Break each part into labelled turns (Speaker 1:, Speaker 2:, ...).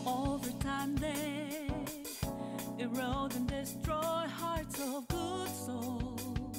Speaker 1: Over time they erode and destroy hearts of good souls.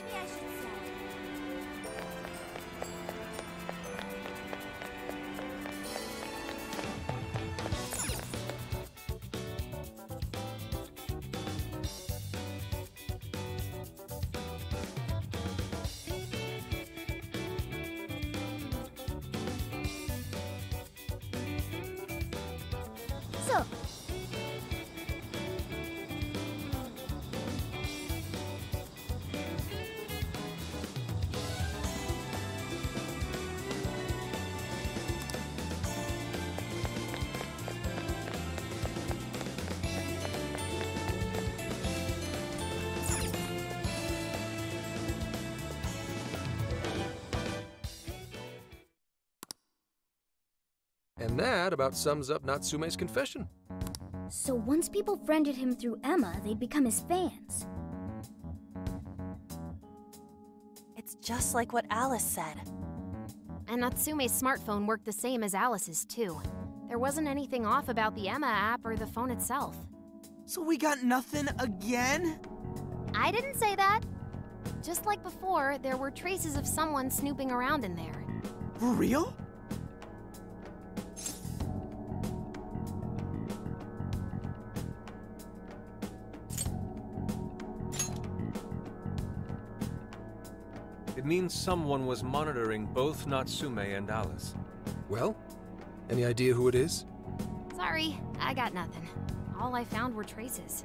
Speaker 1: Maybe I should say.
Speaker 2: So,
Speaker 3: And that about sums up Natsume's confession.
Speaker 2: so once people friended him through Emma, they'd become his fans.
Speaker 4: It's just like what Alice said.
Speaker 5: And Natsume's smartphone worked the same as Alice's, too. There wasn't anything off about the Emma app or the phone itself.
Speaker 6: So we got nothing again?
Speaker 5: I didn't say that. Just like before, there were traces of someone snooping around in there.
Speaker 6: For real?
Speaker 7: It means someone was monitoring both Natsume and Alice.
Speaker 3: Well, any idea who it is?
Speaker 5: Sorry, I got nothing. All I found were traces.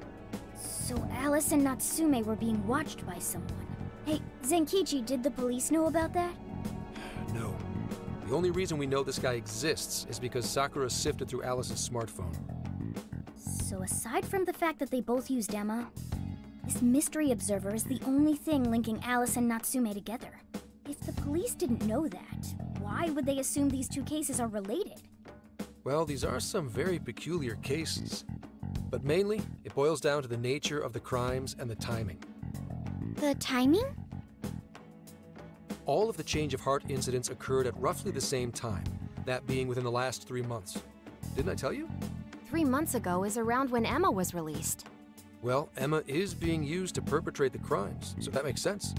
Speaker 2: So Alice and Natsume were being watched by someone. Hey, Zenkichi, did the police know about that?
Speaker 3: No. The only reason we know this guy exists is because Sakura sifted through Alice's smartphone.
Speaker 2: So aside from the fact that they both used Emma, this mystery observer is the only thing linking Alice and Natsume together. If the police didn't know that, why would they assume these two cases are related?
Speaker 3: Well, these are some very peculiar cases. But mainly, it boils down to the nature of the crimes and the timing.
Speaker 2: The timing?
Speaker 3: All of the change of heart incidents occurred at roughly the same time, that being within the last 3 months. Didn't I tell you?
Speaker 5: 3 months ago is around when Emma was released.
Speaker 3: Well, Emma is being used to perpetrate the crimes, so that makes sense.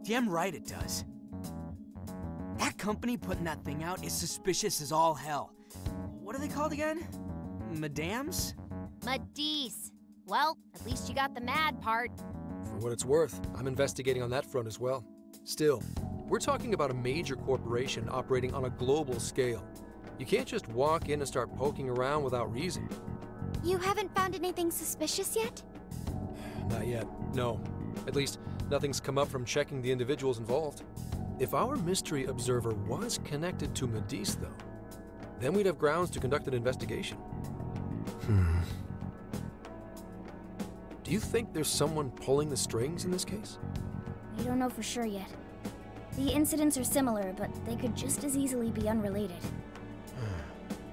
Speaker 6: Damn right it does. That company putting that thing out is suspicious as all hell. What are they called again? Madams?
Speaker 5: Madis. Well, at least you got the mad part.
Speaker 3: For what it's worth, I'm investigating on that front as well. Still, we're talking about a major corporation operating on a global scale. You can't just walk in and start poking around without reason.
Speaker 2: You haven't found anything suspicious yet?
Speaker 3: Not yet, no. At least, nothing's come up from checking the individuals involved. If our mystery observer was connected to Madis, though, then we'd have grounds to conduct an investigation. Do you think there's someone pulling the strings in this case?
Speaker 2: We don't know for sure yet. The incidents are similar, but they could just as easily be unrelated.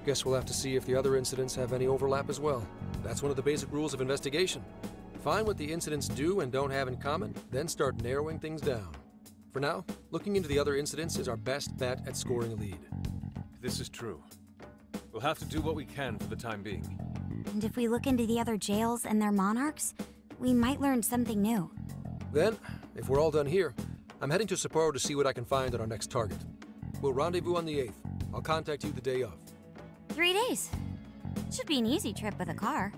Speaker 3: Guess we'll have to see if the other incidents have any overlap as well. That's one of the basic rules of investigation. Find what the incidents do and don't have in common, then start narrowing things down. For now, looking into the other incidents is our best bet at scoring a lead.
Speaker 7: This is true. We'll have to do what we can for the time being.
Speaker 8: And if we look into the other jails and their monarchs, we might learn something new.
Speaker 3: Then, if we're all done here, I'm heading to Sapporo to see what I can find at our next target. We'll rendezvous on the 8th. I'll contact you the day of.
Speaker 8: 3 days. Should be an easy trip with a car.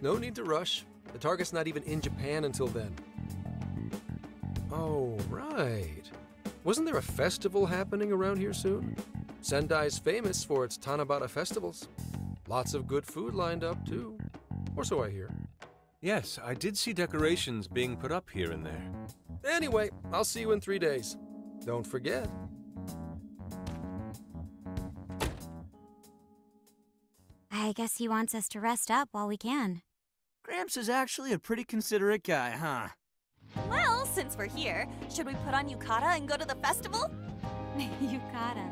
Speaker 3: No need to rush. The target's not even in Japan until then. Oh, right. Wasn't there a festival happening around here soon? Sendai's famous for its Tanabata festivals. Lots of good food lined up, too. Or so I hear.
Speaker 7: Yes, I did see decorations being put up here and there.
Speaker 3: Anyway, I'll see you in 3 days. Don't forget.
Speaker 8: I guess he wants us to rest up while we can.
Speaker 6: Gramps is actually a pretty considerate guy, huh?
Speaker 4: Well, since we're here, should we put on yukata and go to the festival?
Speaker 8: Yukata.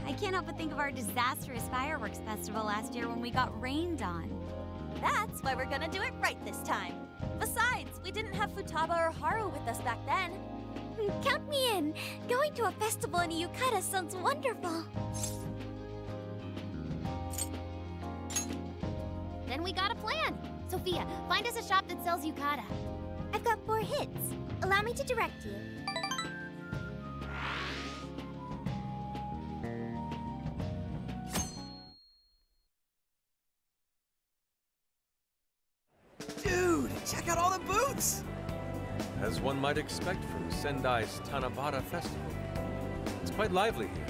Speaker 8: I can't help but think of our disastrous fireworks festival last year when we got rained on.
Speaker 4: That's why we're gonna do it right this time. Besides, we didn't have Futaba or Haru with us back then.
Speaker 8: Count me in. Going to a festival in Yukata sounds wonderful.
Speaker 5: Then we got a plan. Sophia, find us a shop that sells yukata.
Speaker 2: I've got 4 hits. Allow me to direct you.
Speaker 6: Dude, check out all the booths!
Speaker 7: As one might expect from Sendai's Tanabata Festival. It's quite lively here.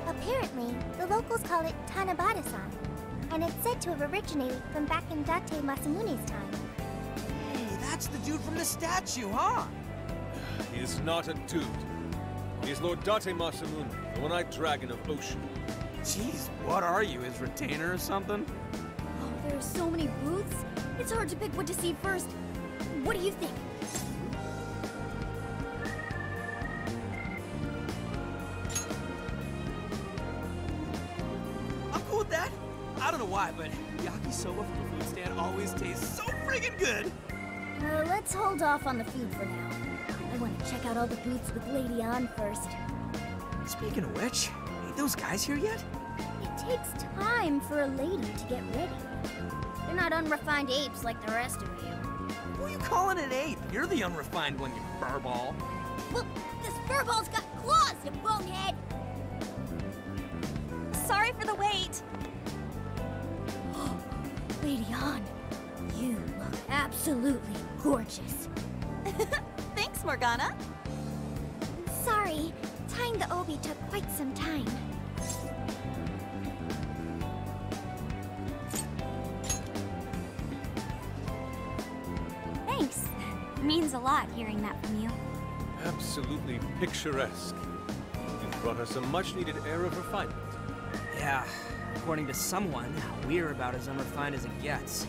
Speaker 2: Apparently, the locals call it Tanabata-san, and it's said to have originated from back in Date Masamune's time.
Speaker 6: Hey, that's the dude from the statue, huh?
Speaker 7: He is not a dude. He is Lord Date Masamune, the one-eyed dragon of Ocean.
Speaker 6: Jeez, what are you, his retainer or something?
Speaker 2: Oh, there are so many booths. It's hard to pick what to see first. What do you think?
Speaker 6: I'm cool with that. I don't know why, but yakisoba from the food stand always tastes so friggin' good!
Speaker 2: Let's hold off on the food for now. I want to check out all the booths with Lady On first.
Speaker 6: Speaking of which, ain't those guys here yet?
Speaker 2: It takes time for a lady to get ready. They're not unrefined apes like the rest of you.
Speaker 6: Who are you calling an ape? You're the unrefined one, you furball.
Speaker 2: Well, this furball's got claws, you bonehead!
Speaker 4: Sorry for the wait.
Speaker 2: Lady On, you look absolutely gorgeous.
Speaker 4: Thanks, Morgana.
Speaker 2: Sorry, tying the obi took quite some time.
Speaker 8: Thanks. Means a lot hearing that from you.
Speaker 7: Absolutely picturesque. You've brought us a much-needed air of refinement.
Speaker 6: Yeah, according to someone, we're about as unrefined as it gets.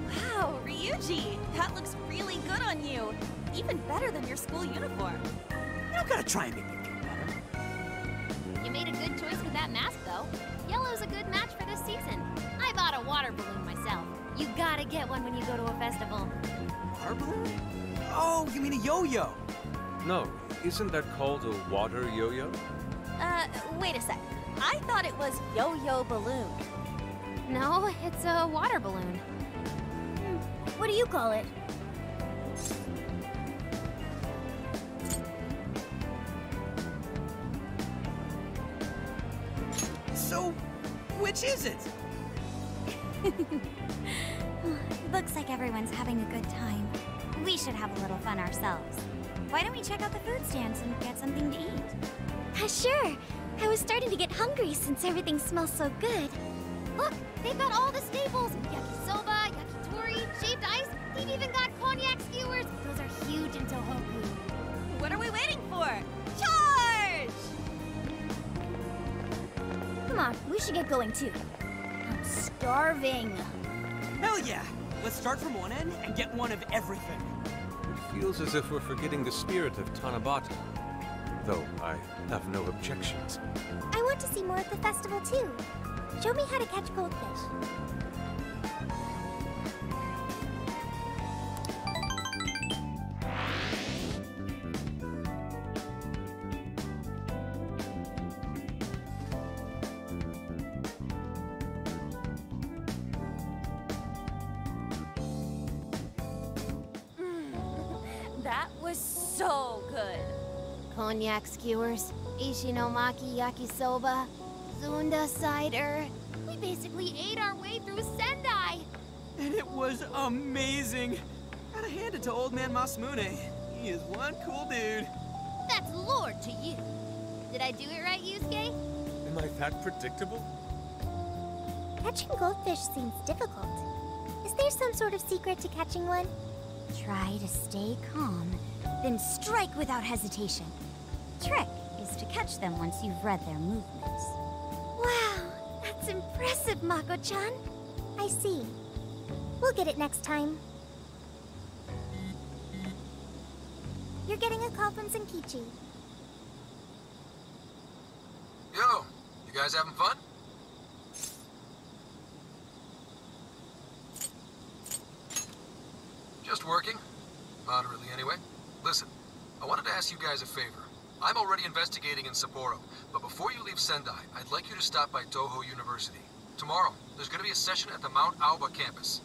Speaker 4: Wow, Ryuji, that looks really good on you. Even better than your school uniform.
Speaker 6: You don't gotta try and make me feel better.
Speaker 5: You made a good choice with that mask, though. Yellow's a good match for this season. I bought a water balloon myself. You gotta get one when you go to a festival.
Speaker 6: Water balloon? Oh, you mean a yo-yo?
Speaker 7: No, isn't that called a water yo-yo?
Speaker 4: Wait a sec. I thought it was yo-yo balloon.
Speaker 5: No, it's a water balloon.
Speaker 2: What do you call it?
Speaker 6: So, which is it?
Speaker 8: Looks like everyone's having a good time. We should have a little fun ourselves. Why don't we check out the food stands and get something to eat?
Speaker 2: Sure. I was starting to get hungry since everything smells so good.
Speaker 5: Look, they've got all the staples. Yakisoba, yakitori, shaved ice. They've even got cognac skewers. Those are huge in Tohoku.
Speaker 4: What are we waiting for? Charge!
Speaker 2: Come on, we should get going too. I'm starving.
Speaker 6: Hell yeah! Let's start from one end and get one of everything.
Speaker 7: It feels as if we're forgetting the spirit of Tanabata. Though I have no objections.
Speaker 2: I want to see more at the festival too. Show me how to catch goldfish.
Speaker 4: That was so good.
Speaker 5: Cognac skewers, Ishinomaki yakisoba, Zunda cider. We basically ate our way through Sendai.
Speaker 6: And it was amazing! Gotta hand it to old man Masamune. He is one cool dude.
Speaker 5: That's Lord to you. Did I do it right, Yusuke?
Speaker 7: Am I that predictable?
Speaker 2: Catching goldfish seems difficult. Is there some sort of secret to catching one?
Speaker 8: Try to stay calm, then strike without hesitation. Trick is to catch them once you've read their movements.
Speaker 2: Wow, that's impressive, Mako-chan. I see. We'll get it next time. You're getting a call from Zenkichi.
Speaker 3: Yo, you guys having fun? Just working. Moderately, anyway. Listen, I wanted to ask you guys a favor. I'm already investigating in Sapporo, but before you leave Sendai, I'd like you to stop by Toho University. Tomorrow, there's going to be a session at the Mount Aoba campus.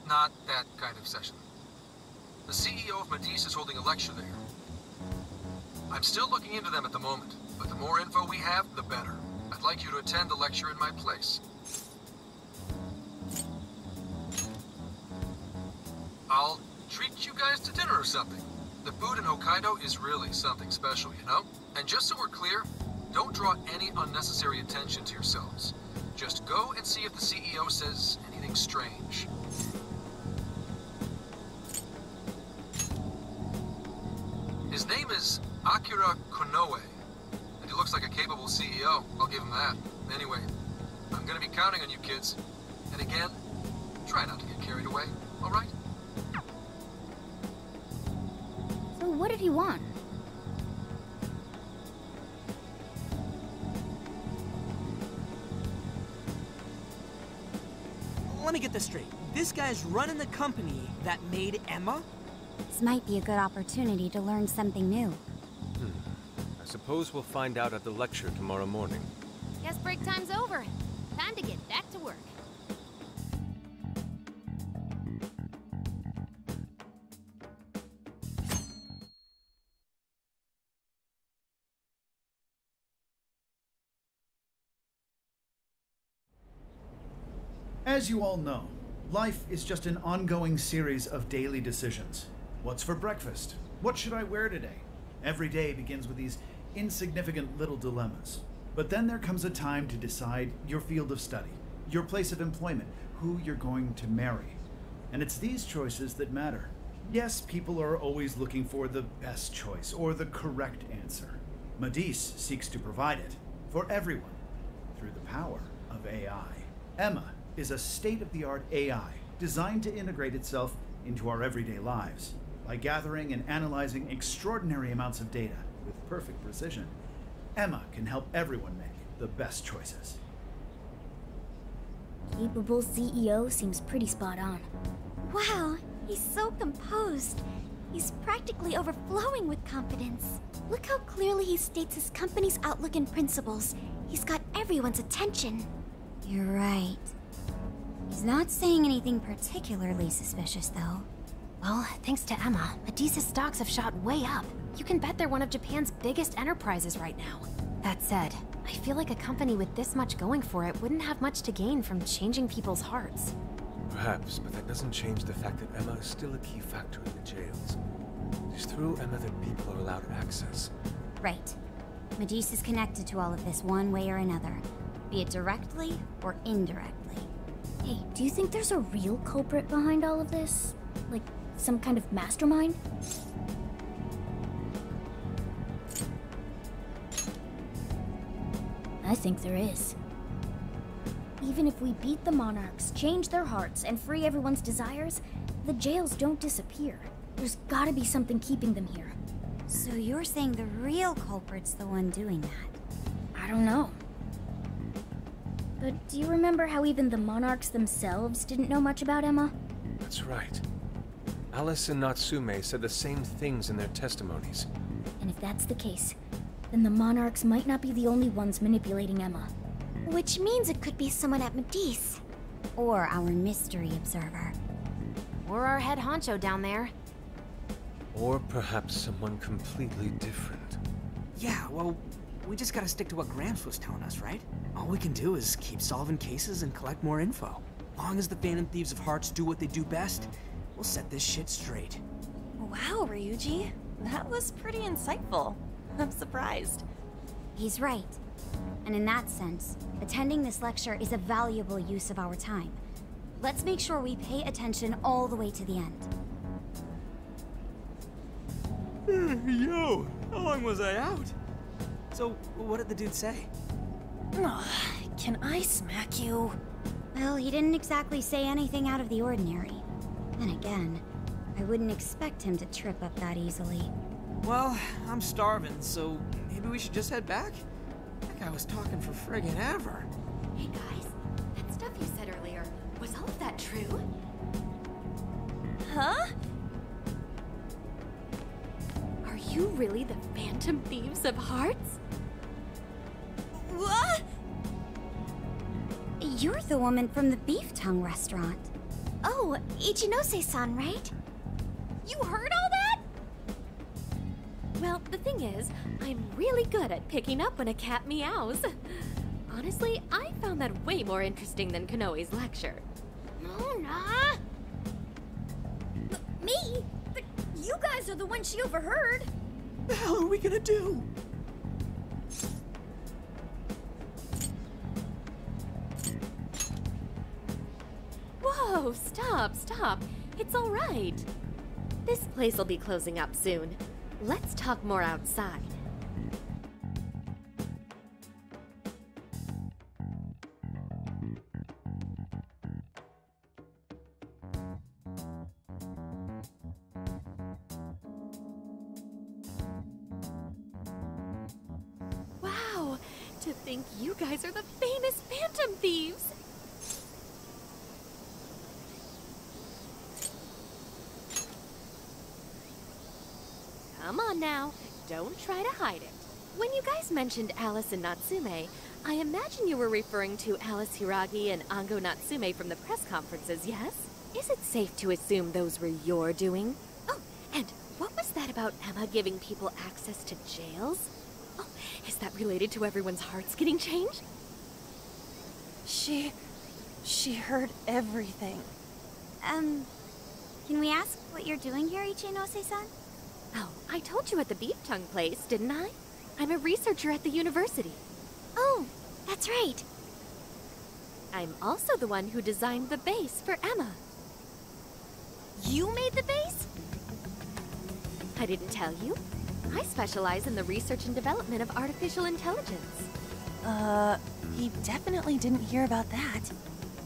Speaker 3: Not that kind of session. The CEO of Medice is holding a lecture there. I'm still looking into them at the moment, but the more info we have, the better. I'd like you to attend the lecture in my place. I'll treat you guys to dinner or something. The food in Hokkaido is really something special, you know? And just so we're clear, don't draw any unnecessary attention to yourselves. Just go and see if the CEO says anything strange. His name is Akira Konoe, and he looks like a capable CEO, I'll give him that. Anyway, I'm gonna be counting on you kids. And again, try not to get carried away, alright?
Speaker 2: So what did he want?
Speaker 6: Let me get this straight. This guy's running the company that made Emma?
Speaker 8: This might be a good opportunity to learn something new.
Speaker 7: I suppose we'll find out at the lecture tomorrow morning.
Speaker 5: Guess break time's over. Time to get back to work.
Speaker 9: As you all know, life is just an ongoing series of daily decisions. What's for breakfast? What should I wear today? Every day begins with these insignificant little dilemmas. But then there comes a time to decide your field of study, your place of employment, who you're going to marry. And it's these choices that matter. Yes, people are always looking for the best choice or the correct answer. Medice seeks to provide it for everyone through the power of AI. Emma is a state-of-the-art AI designed to integrate itself into our everyday lives. By gathering and analyzing extraordinary amounts of data with perfect precision, Emma can help everyone make the best choices.
Speaker 2: Capable CEO seems pretty spot on.
Speaker 4: Wow, he's so composed. He's practically overflowing with confidence. Look how clearly he states his company's outlook and principles. He's got everyone's attention.
Speaker 8: You're right. He's not saying anything particularly suspicious, though.
Speaker 10: Well, thanks to Emma, Medice's stocks have shot way up. You can bet they're one of Japan's biggest enterprises right now. That said, I feel like a company with this much going for it wouldn't have much to gain from changing people's hearts.
Speaker 7: Perhaps, but that doesn't change the fact that Emma is still a key factor in the jails. It's through Emma that people are allowed access.
Speaker 8: Right. Medice is connected to all of this one way or another, be it directly or indirectly.
Speaker 2: Hey, do you think there's a real culprit behind all of this? Like, some kind of mastermind? I think there is. Even if we beat the Monarchs, change their hearts, and free everyone's desires, the jails don't disappear. There's gotta be something keeping them here.
Speaker 8: So you're saying the real culprit's the one doing that?
Speaker 2: I don't know. But do you remember how even the Monarchs themselves didn't know much about Emma?
Speaker 7: That's right. Alice and Natsume said the same things in their testimonies.
Speaker 2: And if that's the case, then the Monarchs might not be the only ones manipulating Emma.
Speaker 4: Which means it could be someone at Medice.
Speaker 8: Or our mystery observer.
Speaker 10: Or our head honcho down there.
Speaker 7: Or perhaps someone completely different.
Speaker 6: Yeah, well, we just gotta stick to what Gramps was telling us, right? All we can do is keep solving cases and collect more info. Long as the Phantom Thieves of Hearts do what they do best, we'll set this shit straight.
Speaker 4: Wow, Ryuji. That was pretty insightful. I'm surprised.
Speaker 8: He's right. And in that sense, attending this lecture is a valuable use of our time. Let's make sure we pay attention all the way to the end.
Speaker 6: Yo, how long was I out? So, what did the dude say?
Speaker 4: Can I smack you?
Speaker 8: Well, he didn't exactly say anything out of the ordinary. Then again, I wouldn't expect him to trip up that easily.
Speaker 6: Well, I'm starving, so maybe we should just head back? That guy was talking for friggin' ever.
Speaker 8: Hey guys,
Speaker 11: Phantom Thieves of Hearts?
Speaker 8: What? You're the woman from the Beef Tongue restaurant.
Speaker 4: Oh, Ichinose-san, right?
Speaker 11: You heard all that? Well, the thing is, I'm really good at picking up when a cat meows. Honestly, I found that way more interesting than Konoe's lecture.
Speaker 2: Mona! Me? You guys are the ones she overheard.
Speaker 6: The hell are we gonna do?
Speaker 11: Whoa, stop. It's all right. This place will be closing up soon. Let's talk more outside. Wow, to think you guys are the famous Phantom Thieves. Come on now, don't try to hide it. When you guys mentioned Alice and Natsume, I imagine you were referring to Alice Hiragi and Ango Natsume from the press conferences, yes? Is it safe to assume those were your doing? Oh, and what was that about Emma giving people access to jails? Oh, is that related to everyone's hearts getting changed?
Speaker 12: She heard everything.
Speaker 8: Can we ask what you're doing here, Ichinose-san?
Speaker 11: Oh, I told you at the Beef Tongue place, didn't I? I'm a researcher at the university.
Speaker 4: Oh, that's right.
Speaker 11: I'm also the one who designed the base for Emma.
Speaker 8: You made the base?
Speaker 11: I didn't tell you. I specialize in the research and development of artificial intelligence.
Speaker 12: He definitely didn't hear about that.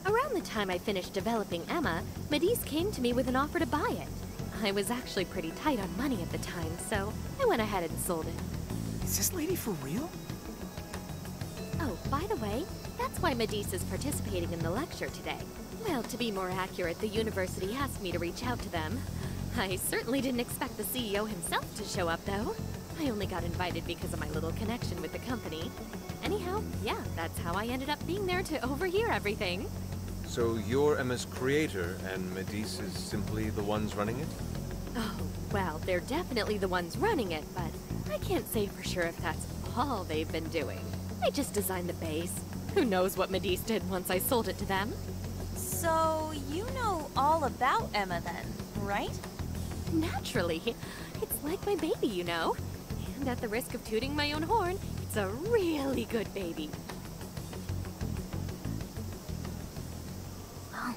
Speaker 11: Around the time I finished developing Emma, Medis came to me with an offer to buy it. I was actually pretty tight on money at the time, so I went ahead and sold it.
Speaker 6: Is this lady for real?
Speaker 11: Oh, by the way, that's why Medis is participating in the lecture today. Well, to be more accurate, the university asked me to reach out to them. I certainly didn't expect the CEO himself to show up, though. I only got invited because of my little connection with the company. Anyhow, yeah, that's how I ended up being there to overhear everything.
Speaker 7: So you're Emma's creator, and Medis is simply the ones running it?
Speaker 11: Oh, well, they're definitely the ones running it, but I can't say for sure if that's all they've been doing. I just designed the base. Who knows what Medis did once I sold it to them?
Speaker 12: So, you know all about Emma then, right?
Speaker 11: Naturally. It's like my baby, you know. And at the risk of tooting my own horn, it's a really good baby.
Speaker 2: Well,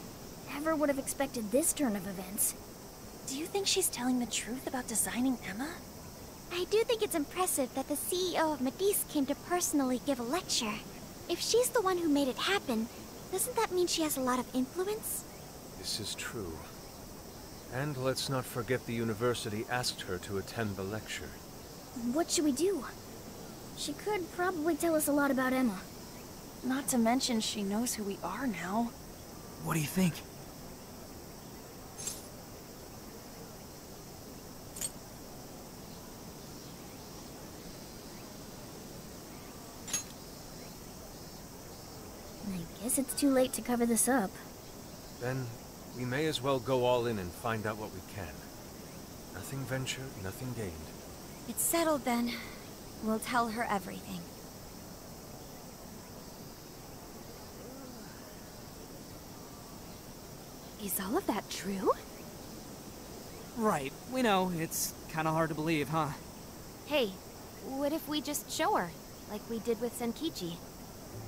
Speaker 2: never would have expected this turn of events.
Speaker 12: Do you think she's telling the truth about designing Emma?
Speaker 4: I do think it's impressive that the CEO of Medis came to personally give a lecture. If she's the one who made it happen, doesn't that mean she has a lot of influence?
Speaker 7: This is true. And let's not forget the university asked her to attend the lecture.
Speaker 2: What should we do? She could probably tell us a lot about Emma.
Speaker 12: Not to mention she knows who we are now.
Speaker 6: What do you think?
Speaker 2: I guess it's too late to cover this up.
Speaker 7: Then we may as well go all in and find out what we can. Nothing ventured, nothing gained.
Speaker 8: It's settled then. We'll tell her everything.
Speaker 11: Is all of that true?
Speaker 6: Right. We know. It's kind of hard to believe, huh?
Speaker 10: Hey, what if we just show her, like we did with Senkichi?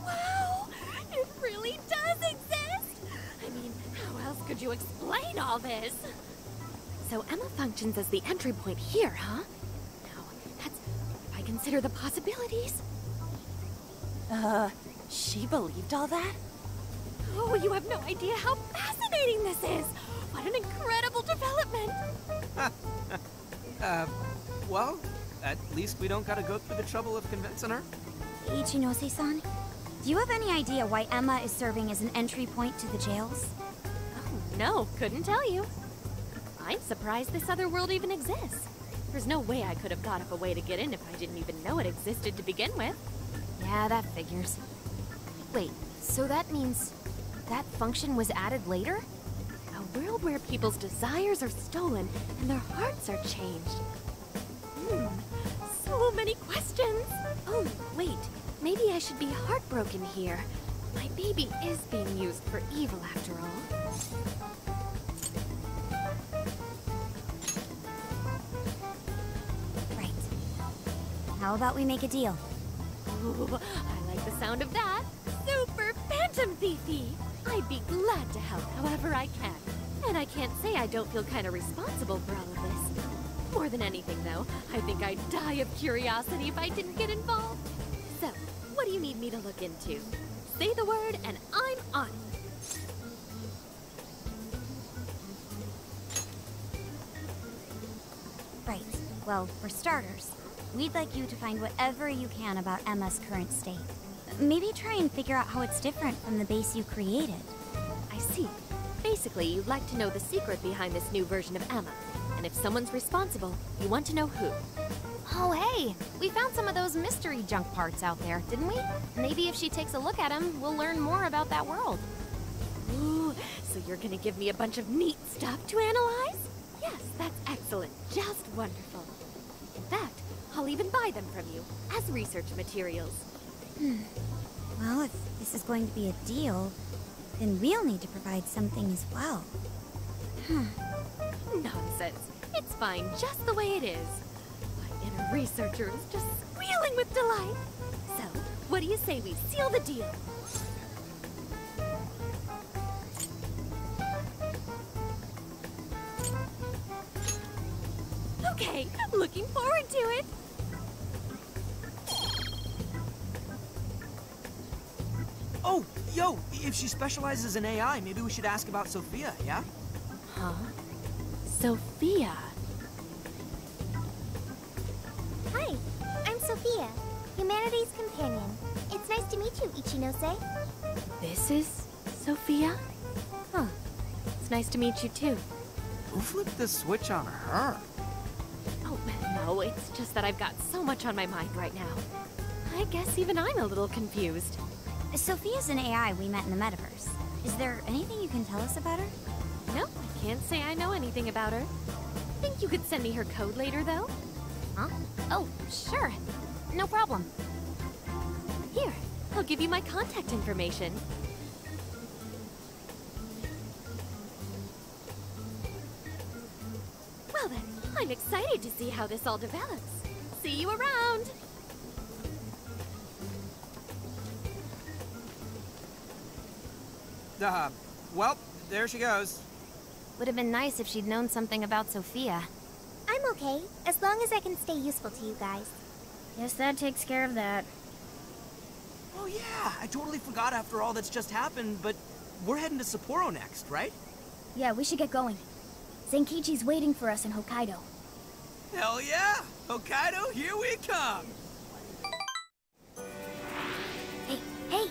Speaker 11: Wow! It really does exist! I mean, how else could you explain all this? So Emma functions as the entry point here, huh? Now, that's... if I consider the possibilities...
Speaker 12: She believed all that?
Speaker 11: Oh, you have no idea how fascinating this is! What an incredible development!
Speaker 6: Well, at least we don't gotta go through the trouble of convincing her.
Speaker 8: Ichinose-san, do you have any idea why Emma is serving as an entry point to the jails?
Speaker 11: Oh, no, couldn't tell you. I'm surprised this other world even exists. There's no way I could have thought up a way to get in if I didn't even know it existed to begin with.
Speaker 10: Yeah, that figures. Wait, so that means that function was added later?
Speaker 11: A world where people's desires are stolen and their hearts are changed. So many questions. Oh, wait. Maybe I should be heartbroken here. My baby is being used for evil after all.
Speaker 8: Right. How about we make a deal?
Speaker 11: Ooh, I like the sound of that. Super Phantom Thiefy! I'd be glad to help however I can. And I can't say I don't feel kind of responsible for all of this. More than anything, though, I think I'd die of curiosity if I didn't get involved. So, what do you need me to look into? Say the word and I'm on it.
Speaker 8: Right. Well, for starters, we'd like you to find whatever you can about Emma's current state. Maybe try and figure out how it's different from the base you created.
Speaker 11: I see. Basically, you'd like to know the secret behind this new version of Emma. And if someone's responsible, you want to know who.
Speaker 10: Oh, hey! We found some of those mystery junk parts out there, didn't we? Maybe if she takes a look at them, we'll learn more about that world.
Speaker 11: Ooh, so you're gonna give me a bunch of neat stuff to analyze? Yes, that's excellent. Just wonderful. In fact, I'll even buy them from you as research materials.
Speaker 8: Well, if this is going to be a deal, then we'll need to provide something as well.
Speaker 11: Nonsense. It's fine just the way it is. My inner researcher is just squealing with delight. So, what do you say we seal the deal? Okay, looking forward to it.
Speaker 6: Oh, yo, if she specializes in AI, maybe we should ask about Sophia, yeah?
Speaker 11: Huh? Sophia?
Speaker 4: Hi, I'm Sophia, Humanity's companion. It's nice to meet you, Ichinose.
Speaker 11: This is Sophia? Huh. It's nice to meet you too.
Speaker 6: Who flipped the switch on her?
Speaker 11: Oh, no, it's just that I've got so much on my mind right now. I guess even I'm a little confused.
Speaker 8: Sophia's an AI we met in the metaverse. Is there anything you can tell us about her?
Speaker 11: Nope, I can't say I know anything about her. Think you could send me her code later, though?
Speaker 10: Huh? Oh, sure. No problem.
Speaker 11: Here, I'll give you my contact information. Well then, I'm excited to see how this all develops. See you around!
Speaker 6: Well, there she goes.
Speaker 10: Would have been nice if she'd known something about Sophia.
Speaker 4: I'm okay, as long as I can stay useful to you guys.
Speaker 2: Yes, that takes care of that.
Speaker 6: Oh yeah, I totally forgot after all that's just happened, but we're heading to Sapporo next, right?
Speaker 2: Yeah, we should get going. Zenkichi's waiting for us in Hokkaido.
Speaker 6: Hell yeah! Hokkaido, here we come!
Speaker 4: Hey, hey!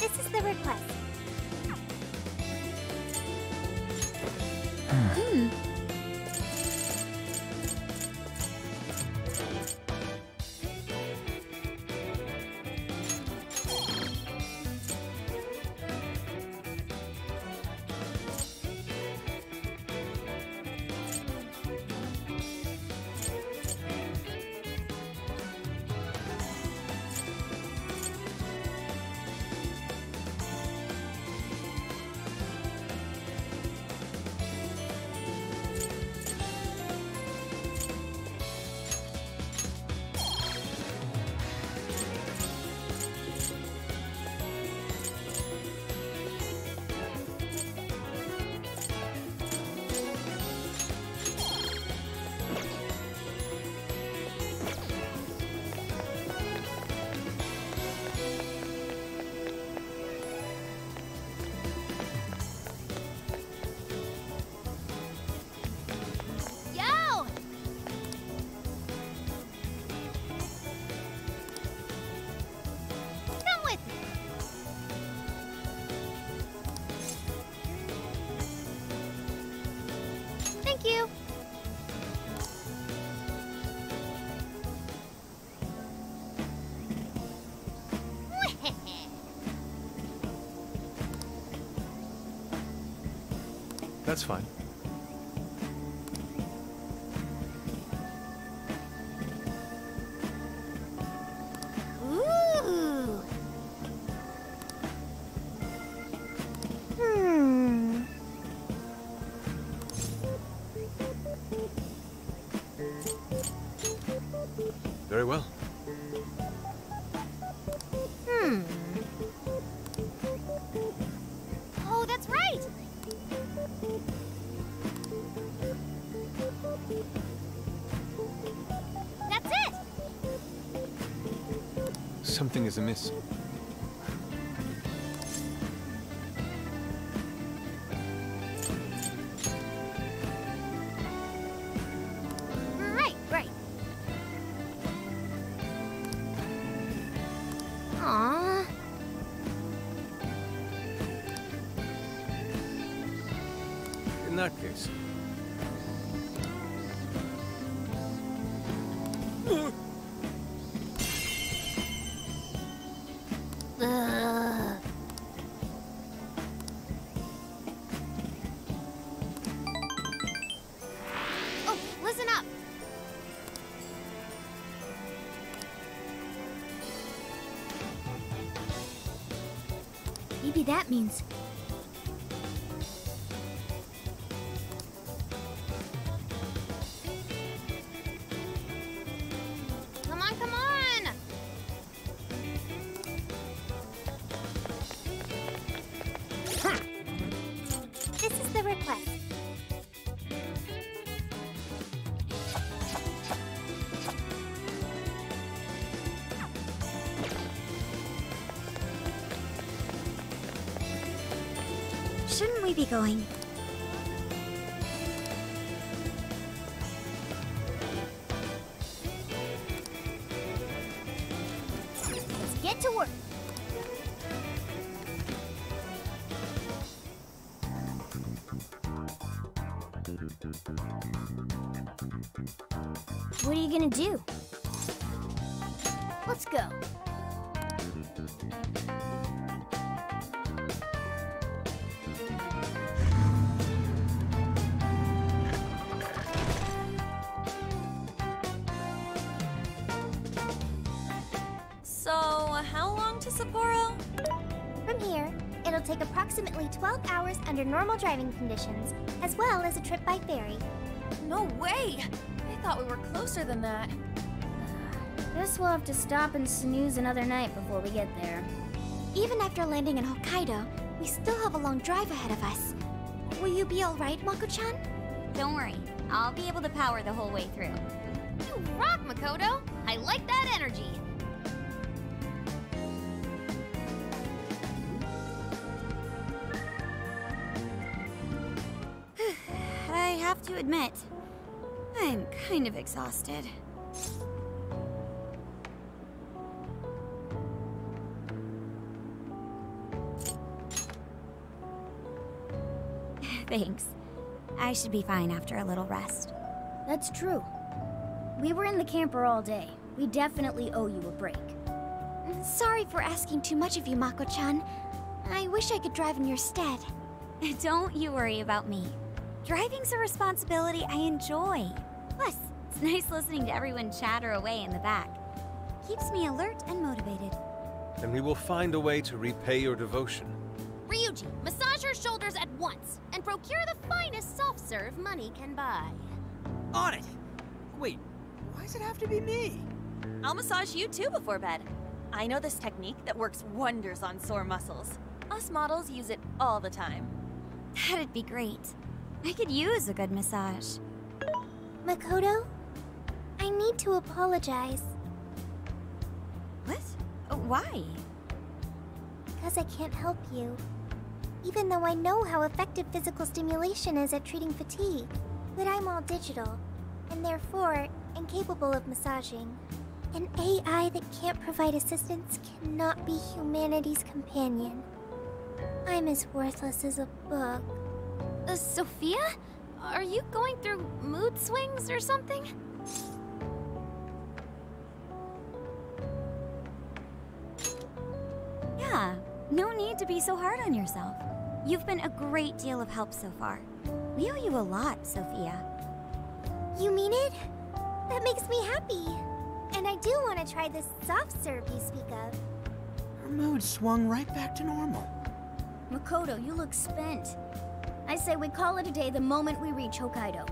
Speaker 4: This is the request.
Speaker 7: That's fine.
Speaker 5: Ooh.
Speaker 7: Very well.
Speaker 5: Oh, that's right! That's it!
Speaker 7: Something is amiss.
Speaker 5: Right. Aww.
Speaker 7: In that case.
Speaker 5: Ugh. Oh, listen up.
Speaker 2: Maybe that means...
Speaker 5: Come on, come on! This is the request.
Speaker 8: Shouldn't we be going?
Speaker 5: Let's get to work.
Speaker 2: What are you gonna do?
Speaker 5: Let's go.
Speaker 12: So, how long to Sapporo?
Speaker 4: From here, it'll take approximately 12 hours under normal driving conditions, as well as a trip by ferry.
Speaker 12: No way! I thought we were closer than that.
Speaker 2: Guess we'll have to stop and snooze another night before we get there.
Speaker 4: Even after landing in Hokkaido, we still have a long drive ahead of us. Will you be alright, Mako-chan?
Speaker 8: Don't worry, I'll be able to power the whole way through.
Speaker 5: You rock, Makoto! I like that energy!
Speaker 8: I have to admit, I'm kind of exhausted. Thanks. I should be fine after a little rest.
Speaker 2: That's true. We were in the camper all day. We definitely owe you a break.
Speaker 4: Sorry for asking too much of you, Mako-chan. I wish I could drive in your stead.
Speaker 8: Don't you worry about me. Driving's a responsibility I enjoy. Plus, it's nice listening to everyone chatter away in the back. Keeps me alert and motivated.
Speaker 7: And we will find a way to repay your devotion.
Speaker 5: Ryuji, massage her shoulders at once, and procure the finest soft-serve money can buy.
Speaker 6: On it! Wait, why does it have to be me?
Speaker 12: I'll massage you too before bed. I know this technique that works wonders on sore muscles. Us models use it all the time.
Speaker 8: That'd be great. I could use a good massage.
Speaker 4: Makoto, I need to apologize.
Speaker 8: What? Why?
Speaker 4: Because I can't help you. Even though I know how effective physical stimulation is at treating fatigue. But I'm all digital, and therefore incapable of massaging. An AI that can't provide assistance cannot be humanity's companion. I'm as worthless as a book.
Speaker 5: Sophia? Are you going through mood swings or something?
Speaker 8: Yeah, no need to be so hard on yourself. You've been a great deal of help so far. We owe you a lot, Sophia.
Speaker 4: You mean it? That makes me happy. And I do want to try this soft serve you speak of.
Speaker 6: Her mood swung right back to normal.
Speaker 2: Makoto, you look spent. I say we call it a day the moment we reach Hokkaido.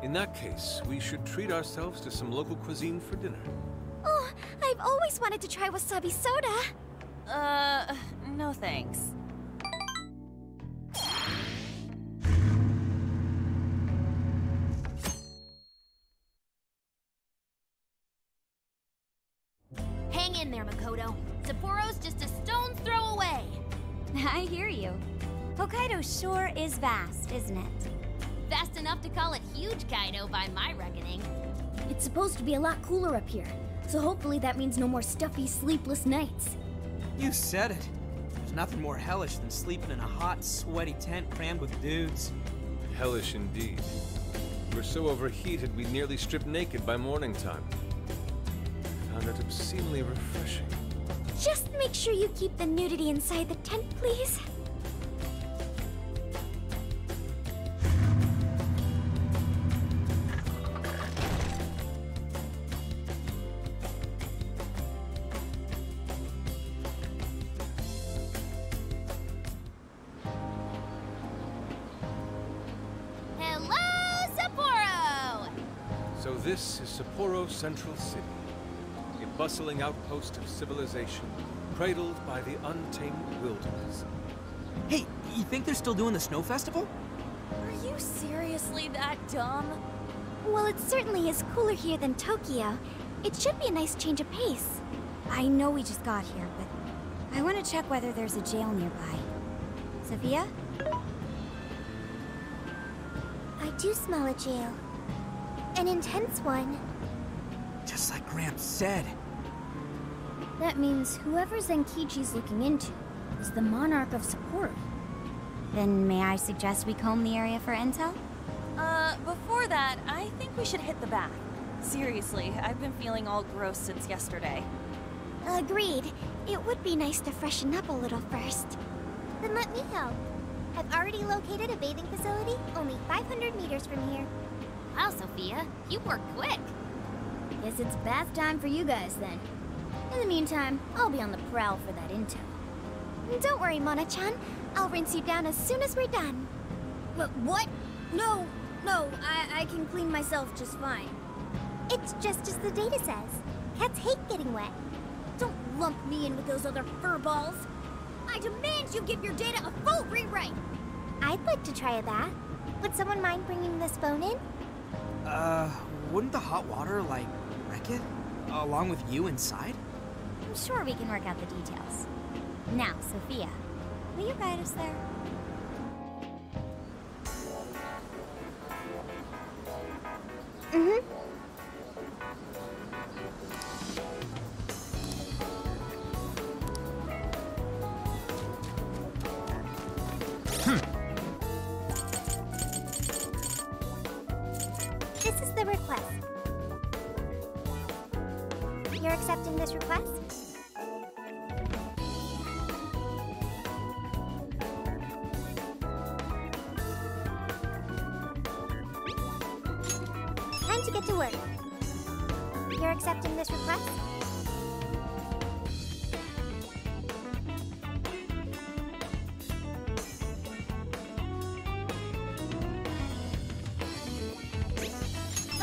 Speaker 7: In that case, we should treat ourselves to some local cuisine for dinner.
Speaker 4: Oh, I've always wanted to try wasabi soda.
Speaker 12: No thanks.
Speaker 5: Hang in there, Makoto. Sapporo's just a stone's throw away.
Speaker 8: I hear you. Hokkaido sure is vast, isn't it?
Speaker 5: Fast enough to call it huge, Kaido, by my reckoning.
Speaker 2: It's supposed to be a lot cooler up here, so hopefully that means no more stuffy, sleepless nights.
Speaker 6: You said it. There's nothing more hellish than sleeping in a hot, sweaty tent crammed with dudes.
Speaker 7: Hellish indeed. We're so overheated we nearly stripped naked by morning time. Found it obscenely refreshing.
Speaker 4: Just make sure you keep the nudity inside the tent, please.
Speaker 5: Hello, Sapporo!
Speaker 7: So this is Sapporo Central City, a bustling outpost of civilization, cradled by the untamed wilderness.
Speaker 6: Hey, you think they're still doing the snow festival?
Speaker 12: Are you seriously that dumb?
Speaker 4: Well, it certainly is cooler here than Tokyo. It should be a nice change of pace.
Speaker 8: I know we just got here, but I want to check whether there's a jail nearby. Sophia?
Speaker 4: I do smell a jail. An intense one.
Speaker 6: Just like Gramps said.
Speaker 2: That means whoever Zenkichi's looking into is the monarch of Sapporo.
Speaker 8: Then may I suggest we comb the area for intel?
Speaker 12: Before that, I think we should hit the bath. Seriously, I've been feeling all gross since yesterday.
Speaker 4: Agreed. It would be nice to freshen up a little first. Then let me help. I've already located a bathing facility only 500 meters from here.
Speaker 5: Wow, Sophia, you work quick.
Speaker 2: Guess it's bath time for you guys then. In the meantime, I'll be on the prowl for that intel.
Speaker 4: Don't worry, Mona-chan. I'll rinse you down as soon as we're done.
Speaker 2: What? No, I can clean myself just fine.
Speaker 4: It's just as the data says. Cats hate getting wet.
Speaker 2: Don't lump me in with those other furballs. I demand you give your data a full rewrite!
Speaker 4: I'd like to try a bath. Would someone mind bringing this phone in?
Speaker 6: Wouldn't the hot water, like, wreck it? Along with you inside?
Speaker 8: I'm sure we can work out the details. Now, Sophia, will you guide us there?
Speaker 4: Mm-hmm. This is the request. You're accepting this request? Time to get to work. You're accepting this request?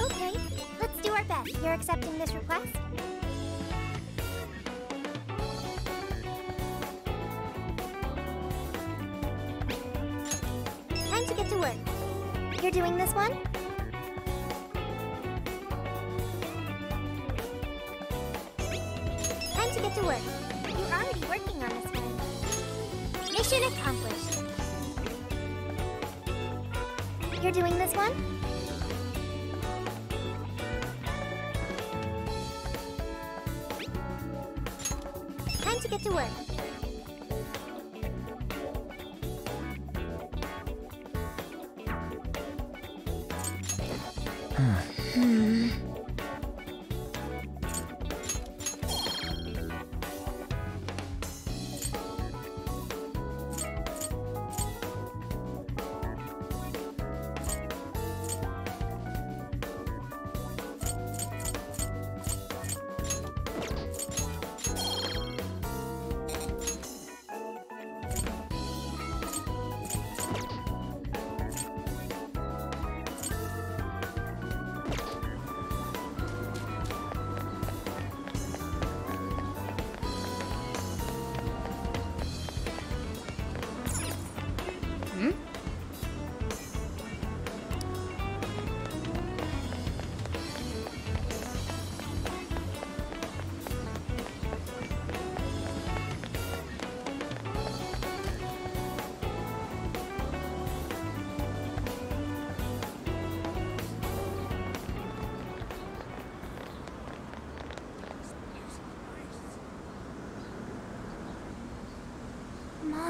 Speaker 4: Okay, let's do our best. You're accepting this request? Time to get to work. You're doing this one? Time to get to work. You're already working on this one. Mission accomplished. You're doing this one? Time to get to work.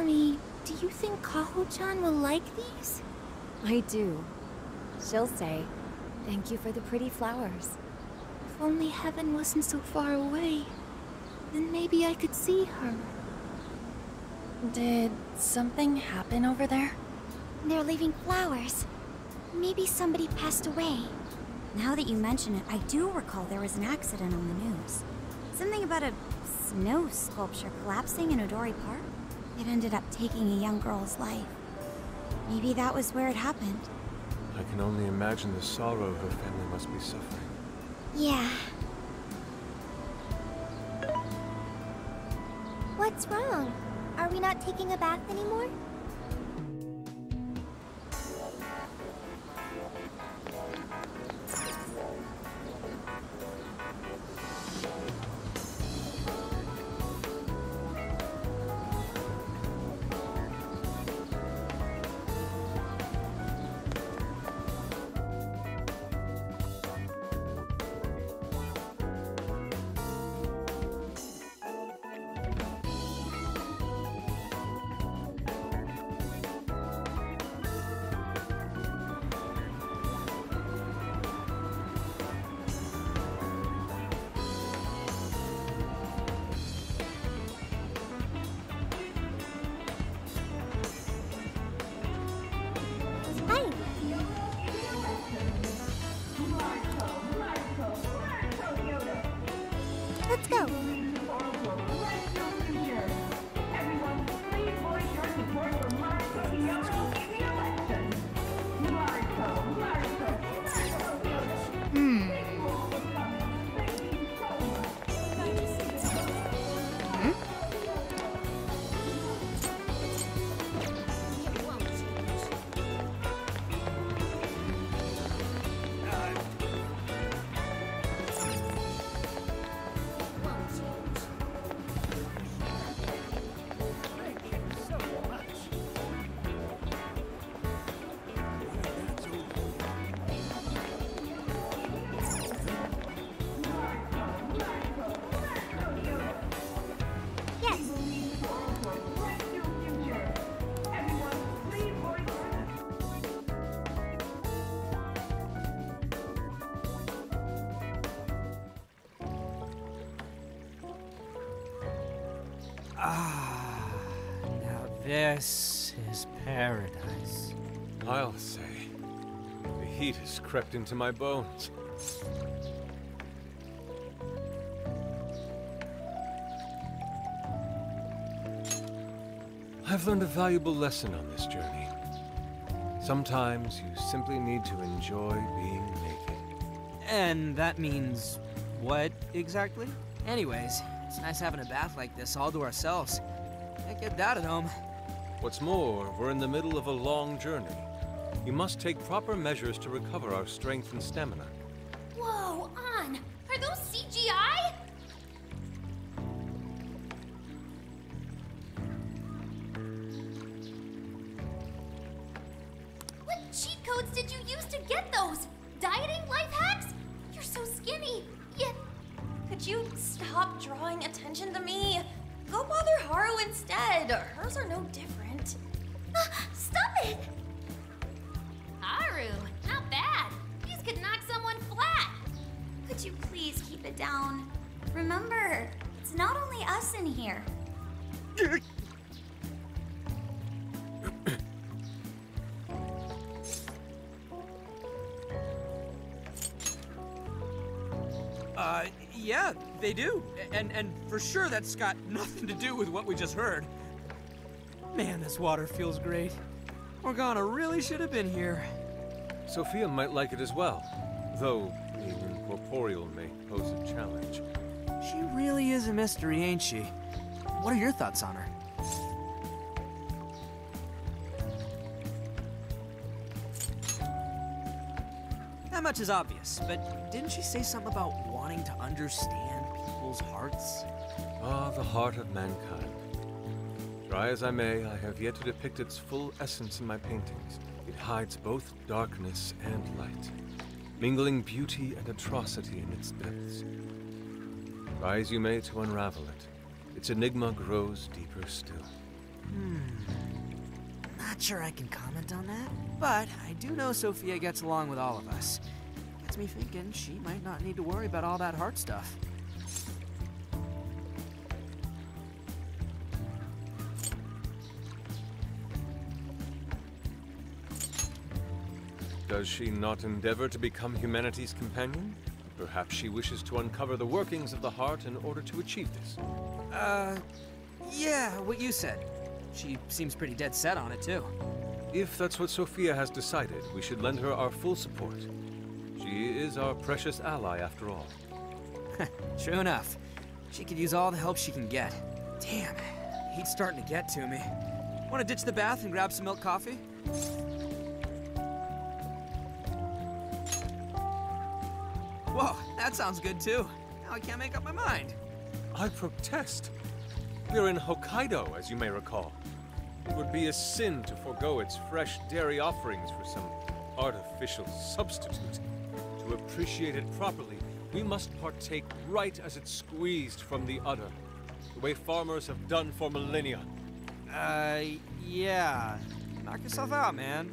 Speaker 4: Yumi, do you think Kaho-chan will like these?
Speaker 10: I do. She'll say, "Thank you for the pretty flowers."
Speaker 4: If only heaven wasn't so far away, then maybe I could see her.
Speaker 10: Did something happen over there?
Speaker 4: They're leaving flowers. Maybe somebody passed away.
Speaker 8: Now that you mention it, I do recall there was an accident on the news. Something about a snow sculpture collapsing in Odori Park. It ended up taking a young girl's life. Maybe that was where it happened.
Speaker 7: I can only imagine the sorrow her family must be suffering.
Speaker 4: Yeah. What's wrong? Are we not taking a bath anymore? Let's go.
Speaker 6: Now this is paradise.
Speaker 7: I'll say. The heat has crept into my bones. I've learned a valuable lesson on this journey. Sometimes you simply need to enjoy being naked.
Speaker 6: And that means what exactly? Anyways, it's nice having a bath like this all to ourselves. Can't get that at home.
Speaker 7: What's more, we're in the middle of a long journey. We must take proper measures to recover our strength and stamina.
Speaker 4: Whoa, An! Are those CGI? What cheat codes did you use to get those? Dieting life hacks? You're so skinny, yet...
Speaker 12: Could you stop drawing attention to me? Go bother Haru instead. Hers are no different.
Speaker 4: Stop it!
Speaker 5: Haru, not bad. These could knock someone flat.
Speaker 4: Could you please keep it down? Remember, it's not only us in here.
Speaker 6: Yeah, they do. And for sure that's got nothing to do with what we just heard. Man, this water feels great. Morgana really should have been here.
Speaker 7: Sophia might like it as well, though being incorporeal may pose a challenge.
Speaker 6: She really is a mystery, ain't she? What are your thoughts on her? That much is obvious, but didn't she say something about wanting to understand people's hearts?
Speaker 7: Ah, the heart of mankind. Try as I may, I have yet to depict its full essence in my paintings. It hides both darkness and light, mingling beauty and atrocity in its depths. Try as you may to unravel it, its enigma grows deeper still.
Speaker 6: Not sure I can comment on that, but I do know Sophia gets along with all of us. Gets me thinking she might not need to worry about all that heart stuff.
Speaker 7: Does she not endeavor to become humanity's companion? Perhaps she wishes to uncover the workings of the heart in order to achieve this.
Speaker 6: Yeah, what you said. She seems pretty dead set on it, too.
Speaker 7: If that's what Sophia has decided, we should lend her our full support. She is our precious ally, after all.
Speaker 6: True enough. She could use all the help she can get. Damn, heat's starting to get to me. Want to ditch the bath and grab some milk coffee? Whoa, that sounds good too. Now I can't make up my mind.
Speaker 7: I protest. We're in Hokkaido, as you may recall. It would be a sin to forego its fresh dairy offerings for some artificial substitute. To appreciate it properly, we must partake right as it's squeezed from the udder, the way farmers have done for millennia.
Speaker 6: Yeah. Knock yourself out, man.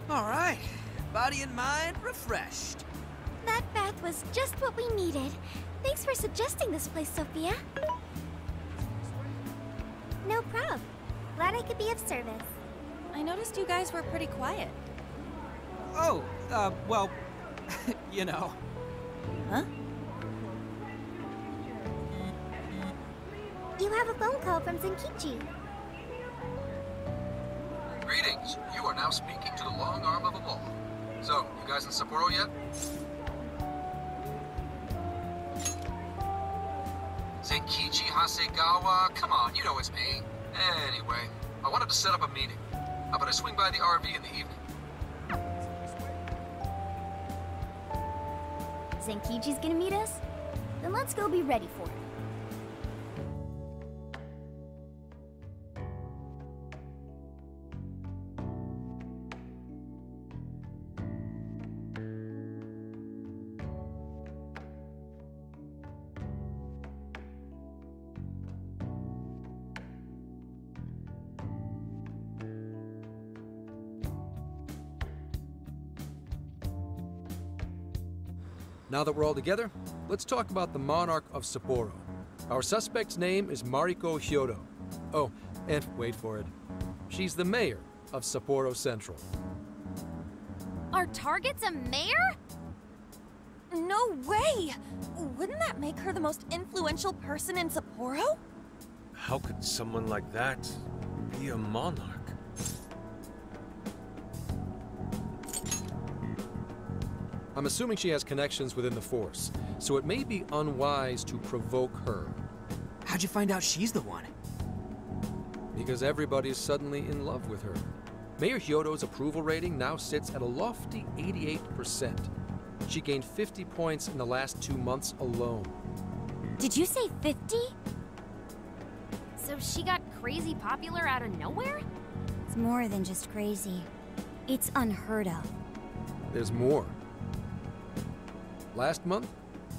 Speaker 6: All right, body and mind refreshed.
Speaker 4: That bath was just what we needed. Thanks for suggesting this place, Sophia. No prob. Glad I could be of service.
Speaker 12: I noticed you guys were pretty quiet.
Speaker 6: Oh, well, you know.
Speaker 12: Huh?
Speaker 4: You have a phone call from Zenkichi.
Speaker 3: Greetings. You are now speaking to the long arm of a law. So, you guys in Sapporo yet? Zenkichi Hasegawa? Come on, you know it's me. Anyway, I wanted to set up a meeting. How about I swing by the RV in the evening?
Speaker 2: Zenkichi's gonna meet us? Then let's go be ready for it.
Speaker 3: Now that we're all together, let's talk about the Monarch of Sapporo. Our suspect's name is Mariko Hyodo. Oh, and wait for it. She's the mayor of Sapporo Central.
Speaker 5: Our target's a mayor?
Speaker 12: No way! Wouldn't that make her the most influential person in Sapporo?
Speaker 7: How could someone like that be a monarch?
Speaker 3: I'm assuming she has connections within the Force, so it may be unwise to provoke her.
Speaker 6: How'd you find out she's the one?
Speaker 3: Because everybody's suddenly in love with her. Mayor Hyodo's approval rating now sits at a lofty 88%. She gained 50 points in the last 2 months alone.
Speaker 5: Did you say 50? So she got crazy popular out of nowhere?
Speaker 8: It's more than just crazy. It's unheard of.
Speaker 3: There's more. Last month,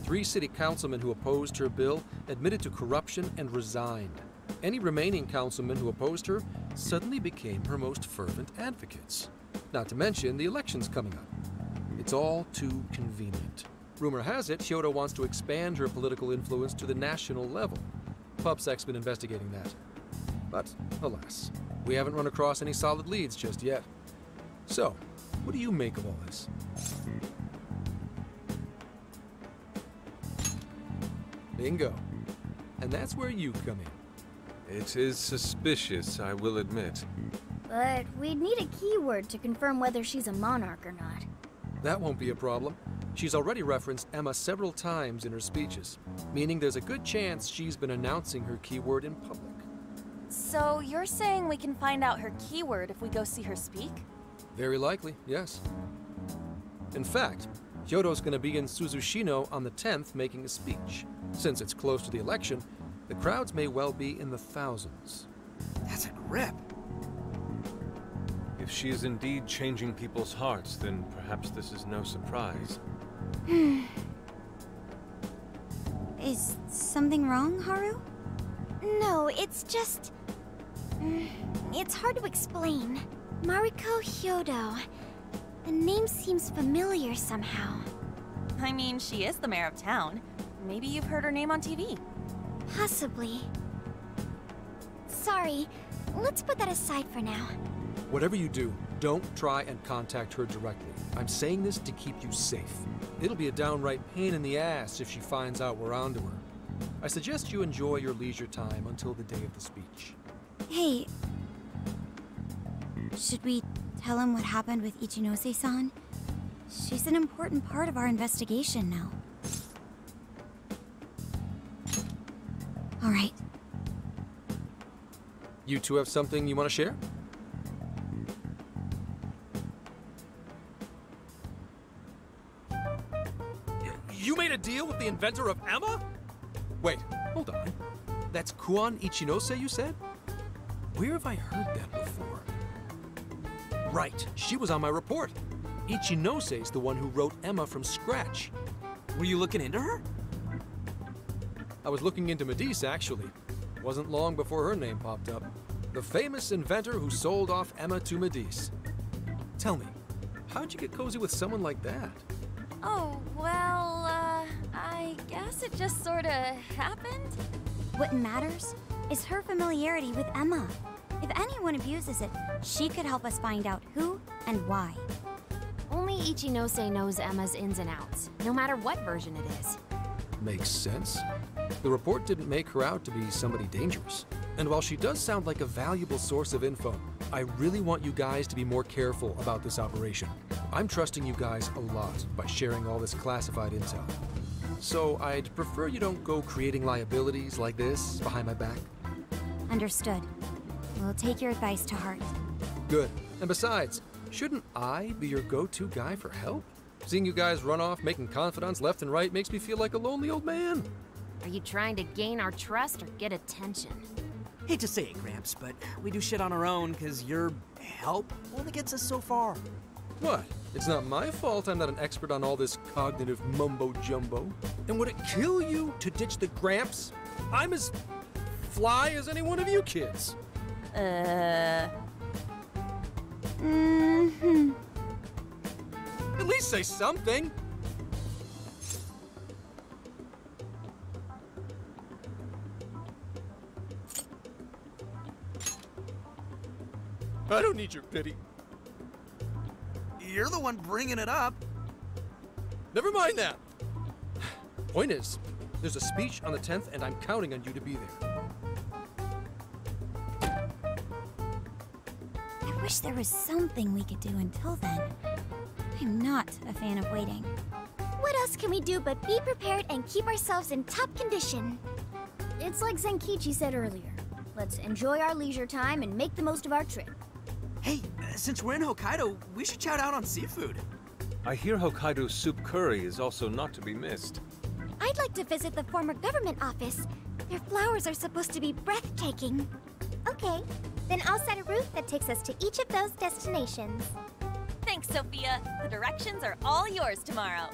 Speaker 3: 3 city councilmen who opposed her bill admitted to corruption and resigned. Any remaining councilmen who opposed her suddenly became her most fervent advocates. Not to mention the elections coming up. It's all too convenient. Rumor has it, Hyodo wants to expand her political influence to the national level. PubSec's been investigating that. But, alas, we haven't run across any solid leads just yet. So, what do you make of all this? Bingo. And that's where you come in.
Speaker 7: It is suspicious, I will admit.
Speaker 2: But we'd need a keyword to confirm whether she's a monarch or not.
Speaker 3: That won't be a problem. She's already referenced Emma several times in her speeches, meaning there's a good chance she's been announcing her keyword in public.
Speaker 12: So you're saying we can find out her keyword if we go see her speak?
Speaker 3: Very likely, yes. In fact, Hyodo's gonna be in Suzushino on the 10th making a speech. Since it's close to the election, the crowds may well be in the thousands.
Speaker 6: That's a grip.
Speaker 7: If she is indeed changing people's hearts, then perhaps this is no surprise.
Speaker 8: Is something wrong, Haru?
Speaker 4: No, it's just... it's hard to explain. Mariko Hyodo. The name seems familiar somehow.
Speaker 12: I mean, she is the mayor of town. Maybe you've heard her name on TV.
Speaker 4: Possibly. Sorry, let's put that aside for now.
Speaker 3: Whatever you do, don't try and contact her directly. I'm saying this to keep you safe. It'll be a downright pain in the ass if she finds out we're onto her. I suggest you enjoy your leisure time until the day of the speech.
Speaker 8: Hey, should we tell him what happened with Ichinose-san? She's an important part of our investigation now. All right.
Speaker 3: You two have something you want to share? You made a deal with the inventor of Emma? Wait, hold on. That's Kuon Ichinose, you said? Where have I heard that before? Right, she was on my report. Ichinose's the one who wrote Emma from scratch.
Speaker 6: Were you looking into her?
Speaker 3: I was looking into Medice, actually. Wasn't long before her name popped up. The famous inventor who sold off Emma to Medice. Tell me, how'd you get cozy with someone like that?
Speaker 12: Oh, well, I guess it just sorta happened.
Speaker 8: What matters is her familiarity with Emma. If anyone abuses it, she could help us find out who and why.
Speaker 10: Only Ichinose knows Emma's ins and outs, no matter what version it is.
Speaker 3: Makes sense. The report didn't make her out to be somebody dangerous. And while she does sound like a valuable source of info, I really want you guys to be more careful about this operation. I'm trusting you guys a lot by sharing all this classified intel. So I'd prefer you don't go creating liabilities like this behind my back.
Speaker 8: Understood. We'll take your advice to heart.
Speaker 3: Good. And besides, shouldn't I be your go-to guy for help? Seeing you guys run off making confidants left and right makes me feel like a lonely old man.
Speaker 10: Are you trying to gain our trust or get attention?
Speaker 6: Hate to say it, Gramps, but we do shit on our own because your help only gets us so far.
Speaker 3: What? It's not my fault I'm not an expert on all this cognitive mumbo-jumbo. And would it kill you to ditch the Gramps? I'm as fly as any one of you kids.
Speaker 8: Mm-hmm.
Speaker 3: At least say something. I don't need your pity.
Speaker 6: You're the one bringing it up.
Speaker 3: Never mind that. Point is, there's a speech on the 10th, and I'm counting on you to be there.
Speaker 8: I wish there was something we could do until then. I'm not a fan of waiting.
Speaker 4: What else can we do but be prepared and keep ourselves in top condition?
Speaker 2: It's like Zenkichi said earlier. Let's enjoy our leisure time and make the most of our trip.
Speaker 6: Hey, since we're in Hokkaido, we should chow down on seafood.
Speaker 7: I hear Hokkaido soup curry is also not to be missed.
Speaker 4: I'd like to visit the former government office. Their flowers are supposed to be breathtaking.
Speaker 13: Okay, then I'll set a route that takes us to each of those destinations.
Speaker 12: Thanks, Sophia. The directions are all yours tomorrow.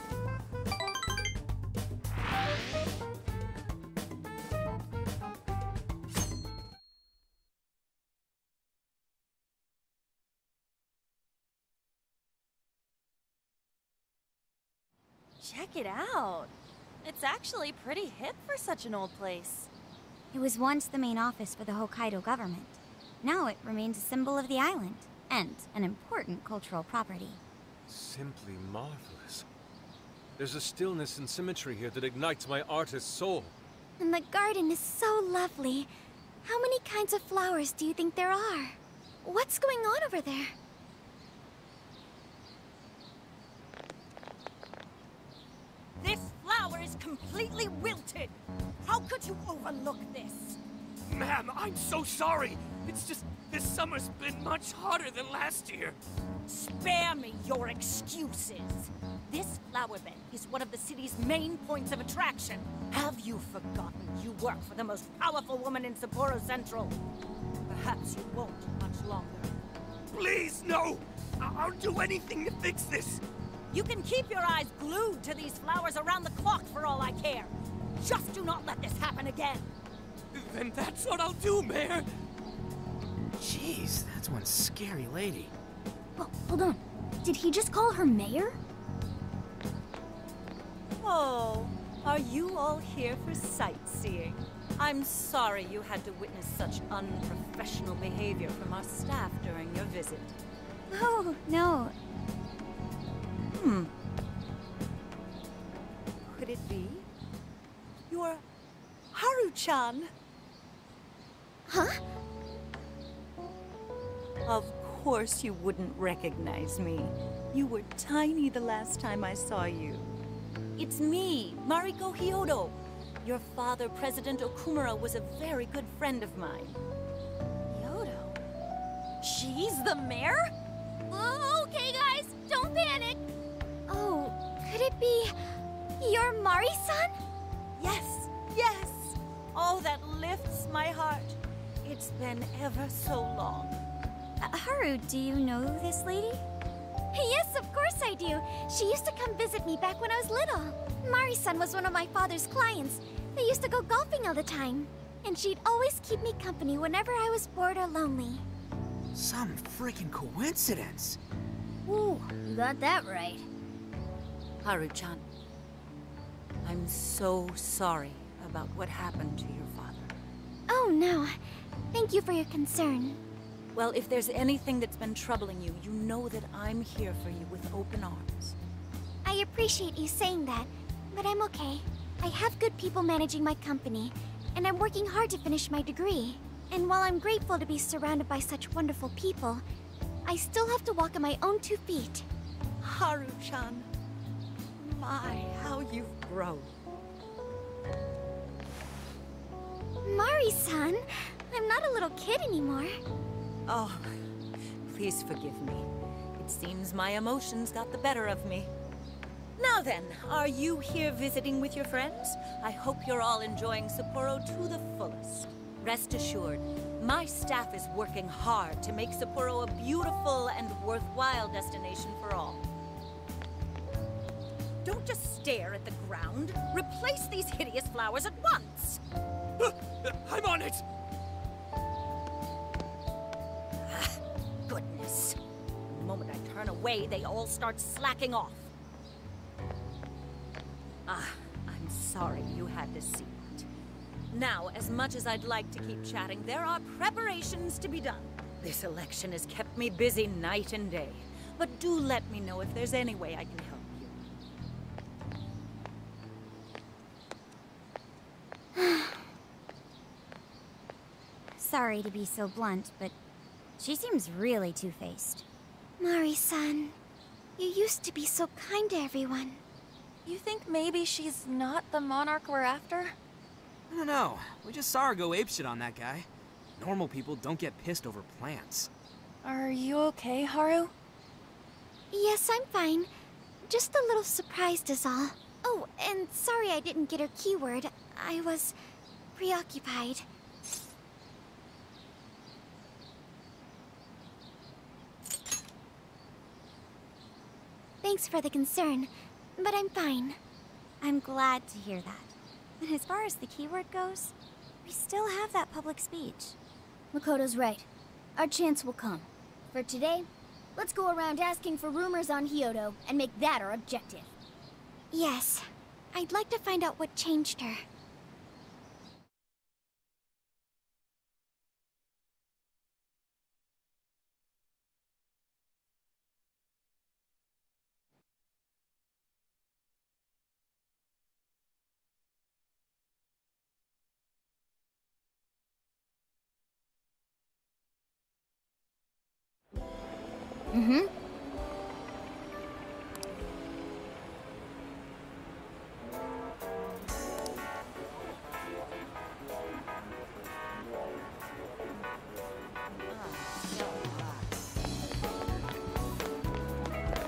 Speaker 12: Check it out. It's actually pretty hip for such an old place.
Speaker 8: It was once the main office for the Hokkaido government. Now it remains a symbol of the island, and an important cultural property.
Speaker 7: Simply marvelous. There's a stillness and symmetry here that ignites my artist's soul.
Speaker 4: And the garden is so lovely. How many kinds of flowers do you think there are? What's going on over there?
Speaker 1: This flower is completely wilted. How could you overlook this?
Speaker 14: Ma'am, I'm so sorry. It's just, this summer's been much hotter than last year.
Speaker 1: Spare me your excuses. This flower bed is one of the city's main points of attraction. Have you forgotten you work for the most powerful woman in Sapporo Central? Perhaps you won't much longer.
Speaker 14: Please, no! I'll do anything to fix this!
Speaker 1: You can keep your eyes glued to these flowers around the clock for all I care. Just do not let this happen again.
Speaker 14: Then that's what I'll do, Mayor!
Speaker 6: Jeez, that's one scary lady.
Speaker 2: Oh, hold on. Did he just call her mayor?
Speaker 1: Oh, are you all here for sightseeing? I'm sorry you had to witness such unprofessional behavior from our staff during your visit.
Speaker 8: Oh, no.
Speaker 1: Could it be? You're Haru-chan?
Speaker 4: Huh?
Speaker 1: Of course you wouldn't recognize me. You were tiny the last time I saw you. It's me, Mariko Hyodo. Your father, President Okumura, was a very good friend of mine.
Speaker 12: Hyodo? She's the mayor?
Speaker 4: Okay, guys, don't panic. Oh, could it be your Mari-san?
Speaker 1: Yes, yes. Oh, that lifts my heart. It's been ever so long.
Speaker 8: Haru, do you know this lady?
Speaker 4: Yes, of course I do. She used to come visit me back when I was little. Mari-san was one of my father's clients. They used to go golfing all the time. And she'd always keep me company whenever I was bored or lonely.
Speaker 6: Some freaking coincidence.
Speaker 2: Ooh, you got that right.
Speaker 1: Haru-chan, I'm so sorry about what happened to your father.
Speaker 4: Oh, no. Thank you for your concern.
Speaker 1: Well, if there's anything that's been troubling you, you know that I'm here for you with open arms.
Speaker 4: I appreciate you saying that, but I'm okay. I have good people managing my company, and I'm working hard to finish my degree. And while I'm grateful to be surrounded by such wonderful people, I still have to walk on my own 2 feet.
Speaker 1: Haru-chan, my, how you've grown.
Speaker 4: Mari-san, I'm not a little kid anymore.
Speaker 1: Oh, please forgive me. It seems my emotions got the better of me. Now then, are you here visiting with your friends? I hope you're all enjoying Sapporo to the fullest. Rest assured, my staff is working hard to make Sapporo a beautiful and worthwhile destination for all. Don't just stare at the ground. Replace these hideous flowers at once!
Speaker 14: I'm on it!
Speaker 1: Goodness. The moment I turn away, they all start slacking off. I'm sorry you had to see it. Now, as much as I'd like to keep chatting, there are preparations to be done. This election has kept me busy night and day. But do let me know if there's any way I can help you.
Speaker 8: Sorry to be so blunt, but she seems really two-faced.
Speaker 4: Mari-san, you used to be so kind to everyone.
Speaker 12: You think maybe she's not the monarch we're after?
Speaker 6: I don't know. We just saw her go apeshit on that guy. Normal people don't get pissed over plants.
Speaker 12: Are you okay, Haru?
Speaker 4: Yes, I'm fine. Just a little surprised is all. Oh, and sorry I didn't get her keyword. I was preoccupied. Thanks for the concern, but I'm fine.
Speaker 8: I'm glad to hear that. And as far as the keyword goes, we still have that public speech.
Speaker 2: Makoto's right. Our chance will come. For today, let's go around asking for rumors on Hyodo and make that our objective.
Speaker 4: Yes. I'd like to find out what changed her.
Speaker 2: Mm-hmm.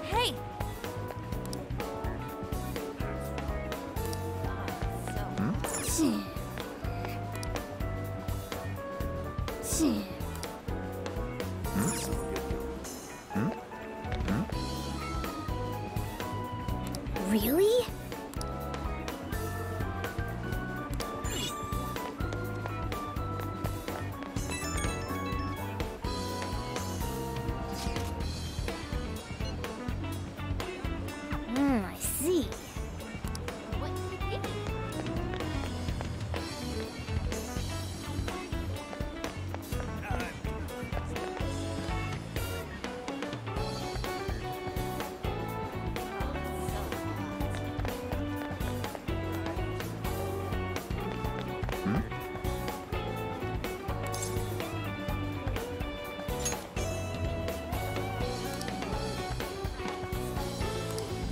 Speaker 12: Hey!
Speaker 2: Really? I see.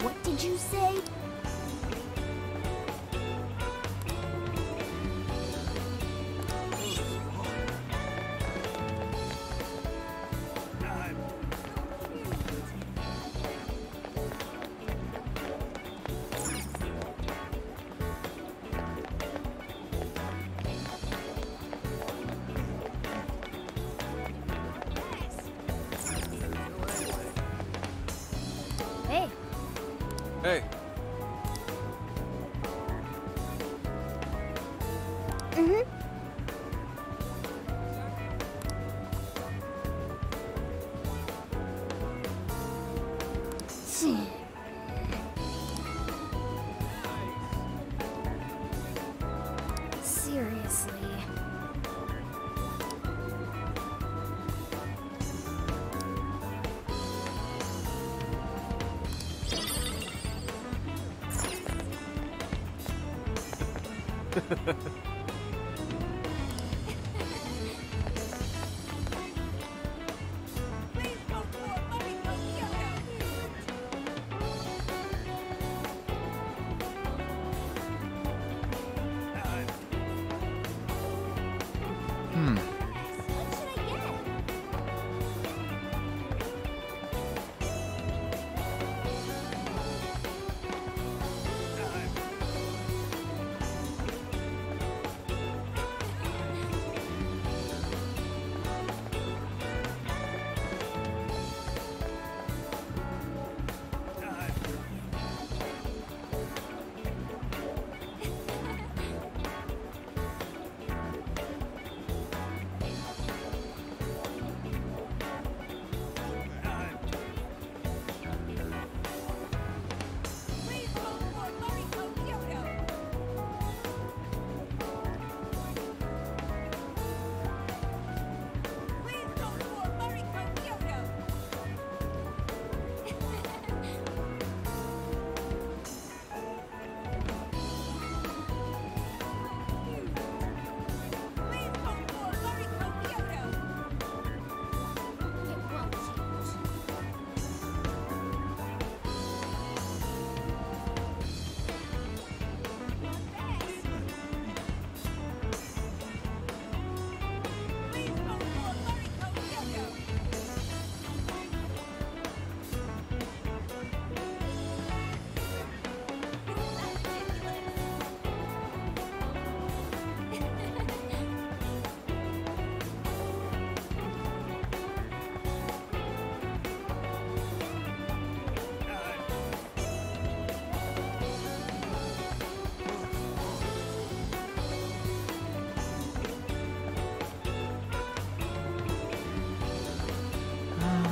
Speaker 2: What did you say? Hey.
Speaker 7: Hey.
Speaker 2: Seriously.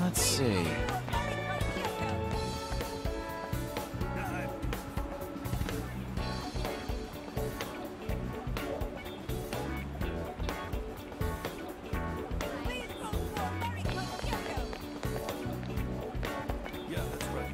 Speaker 15: Let's see.
Speaker 14: Yeah, that's right.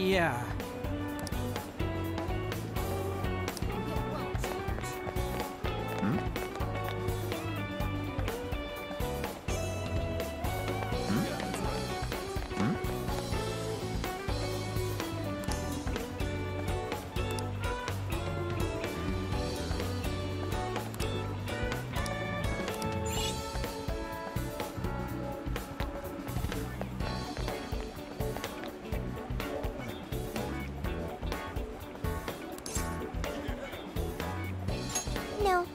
Speaker 6: Yeah.
Speaker 13: No.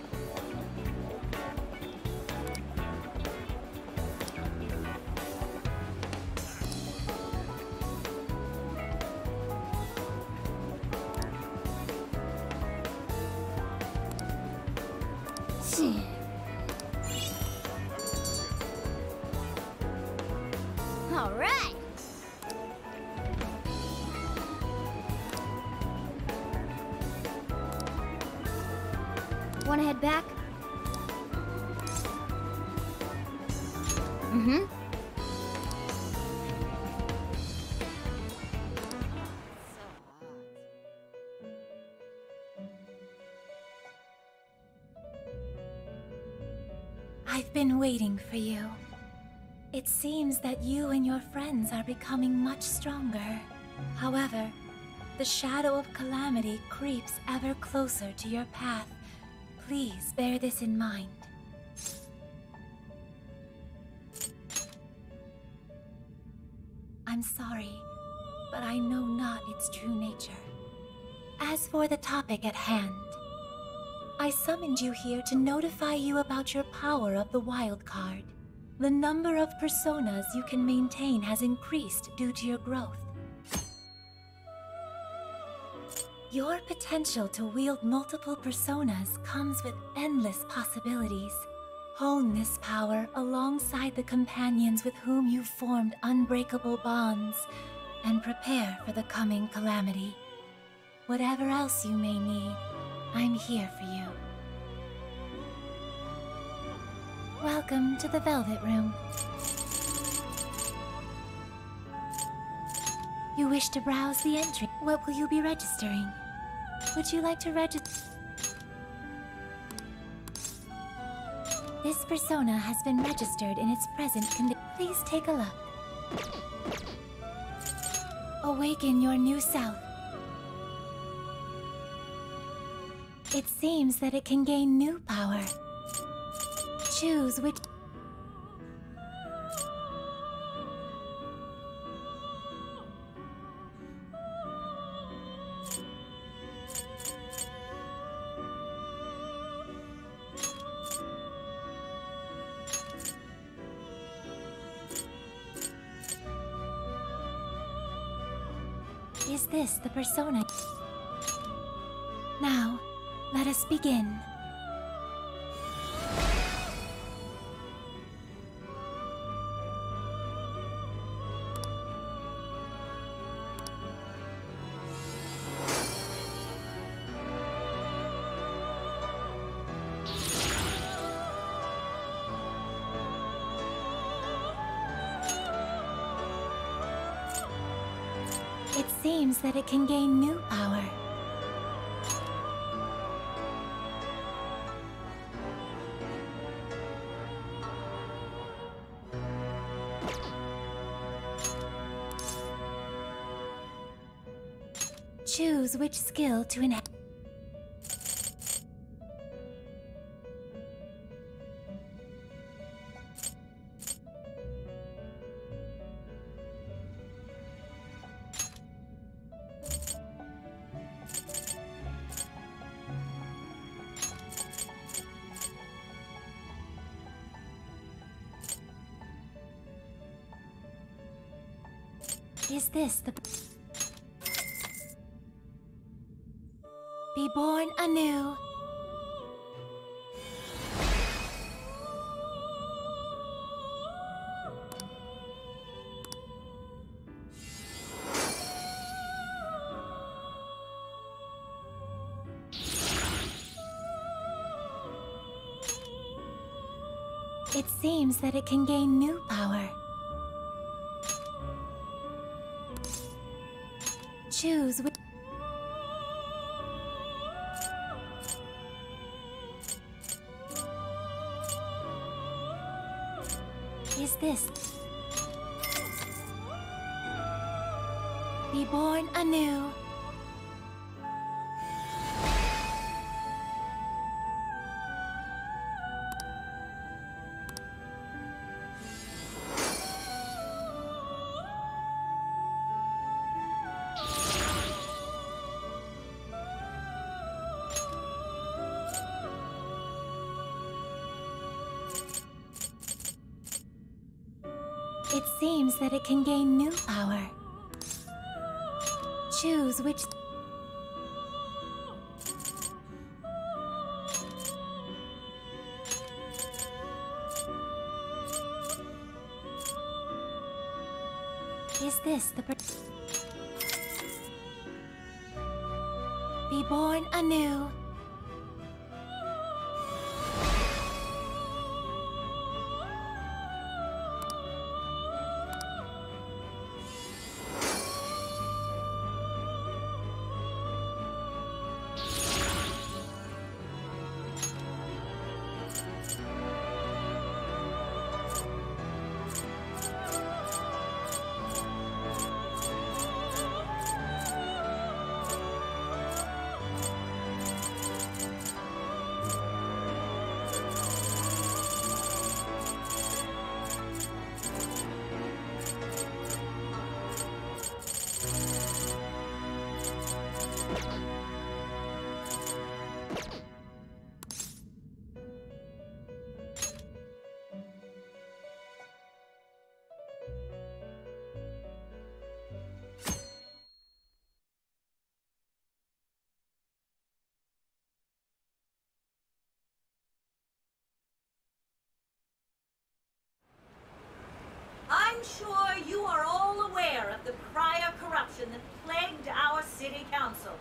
Speaker 2: All right. Wanna head back? Mm-hmm.
Speaker 15: I've been waiting for you. It seems that you and your friends are becoming much stronger. However, the shadow of calamity creeps ever closer to your path. Please bear this in mind. I'm sorry, but I know not its true nature. As for the topic at hand, I summoned you here to notify you about your power of the wild card. The number of personas you can maintain has increased due to your growth. Your potential to wield multiple personas comes with endless possibilities. Hone this power alongside the companions with whom you've formed unbreakable bonds, and prepare for the coming calamity. Whatever else you may need, I'm here for you. Welcome to the Velvet Room. You wish to browse the entry. What will you be registering? Would you like to register? This persona has been registered in its present condition. Please take a look. Awaken your new self. It seems that it can gain new power. Choose which... Is this the persona? Now, let us begin. It seems that it can gain new power. Choose which skill to enhance. Is this the... Be born anew. It seems that it can gain new power. Choose which... Is this? Be born anew. It seems that it can gain new power. Choose which... Is this the... Be born anew.
Speaker 1: I'm sure you are all aware of the prior corruption that plagued our city council.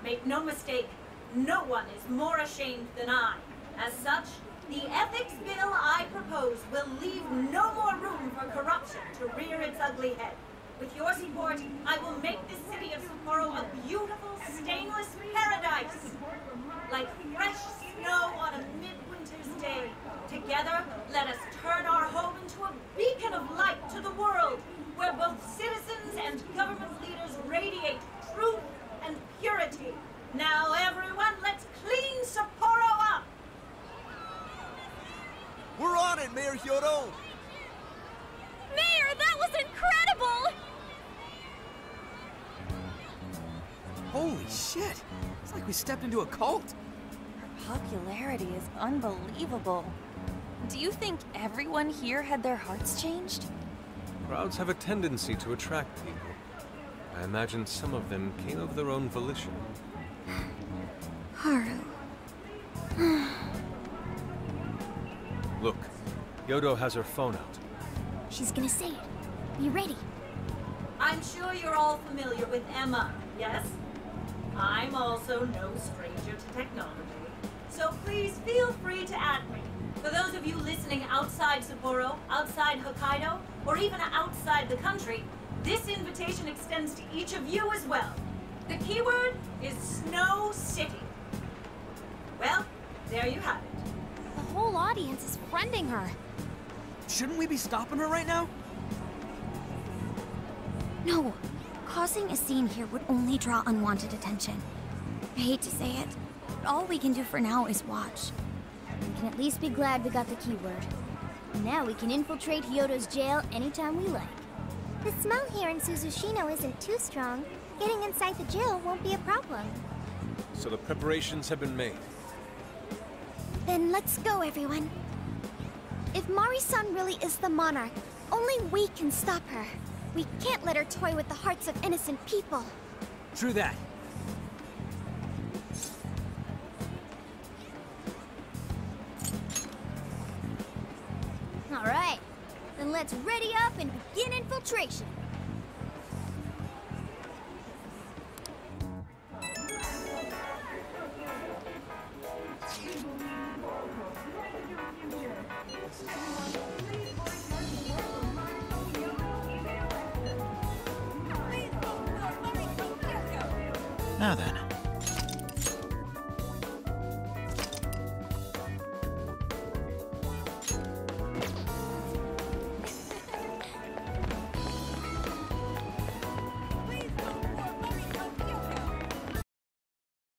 Speaker 1: Make no mistake, no one is more ashamed than I. As such, the ethics bill I propose will leave no more room for corruption to rear its ugly head. With your support, I will make this city of Sapporo a beautiful, stainless paradise. Like fresh snow on a midwinter's day. Together, let us turn our home into a beacon of light to the world, where both citizens and government leaders radiate truth and purity. Now everyone, let's clean Sapporo up!
Speaker 14: We're on it, Mayor Hyodo!
Speaker 12: Mayor, that was incredible!
Speaker 6: Holy shit! It's like we stepped into a cult.
Speaker 12: Her popularity is unbelievable. Do you think everyone here had their hearts changed?
Speaker 7: Crowds have a tendency to attract people. I imagine some of them came of their own volition.
Speaker 8: Haru.
Speaker 7: Look, Hyodo has her phone out.
Speaker 2: She's gonna say it. Be ready.
Speaker 1: I'm sure you're all familiar with Emma, yes? I'm also no stranger to technology. So please feel free to add me. For those of you listening outside Sapporo, outside Hokkaido, or even outside the country, this invitation extends to each of you as well. The keyword is Snow City. Well, there you have it.
Speaker 5: The whole audience is friending her.
Speaker 6: Shouldn't we be stopping her right now?
Speaker 8: No. Causing a scene here would only draw unwanted attention. I hate to say it, but all we can do for now is watch.
Speaker 2: We can at least be glad we got the keyword. Now we can infiltrate Hyodo's jail anytime we like.
Speaker 13: The smell here in Suzushino isn't too strong. Getting inside the jail won't be a problem.
Speaker 7: So the preparations have been made.
Speaker 4: Then let's go, everyone. If Mari-san really is the monarch, only we can stop her. We can't let her toy with the hearts of innocent people.
Speaker 6: True that.
Speaker 2: All right, then let's ready up and begin infiltration.
Speaker 16: Now then,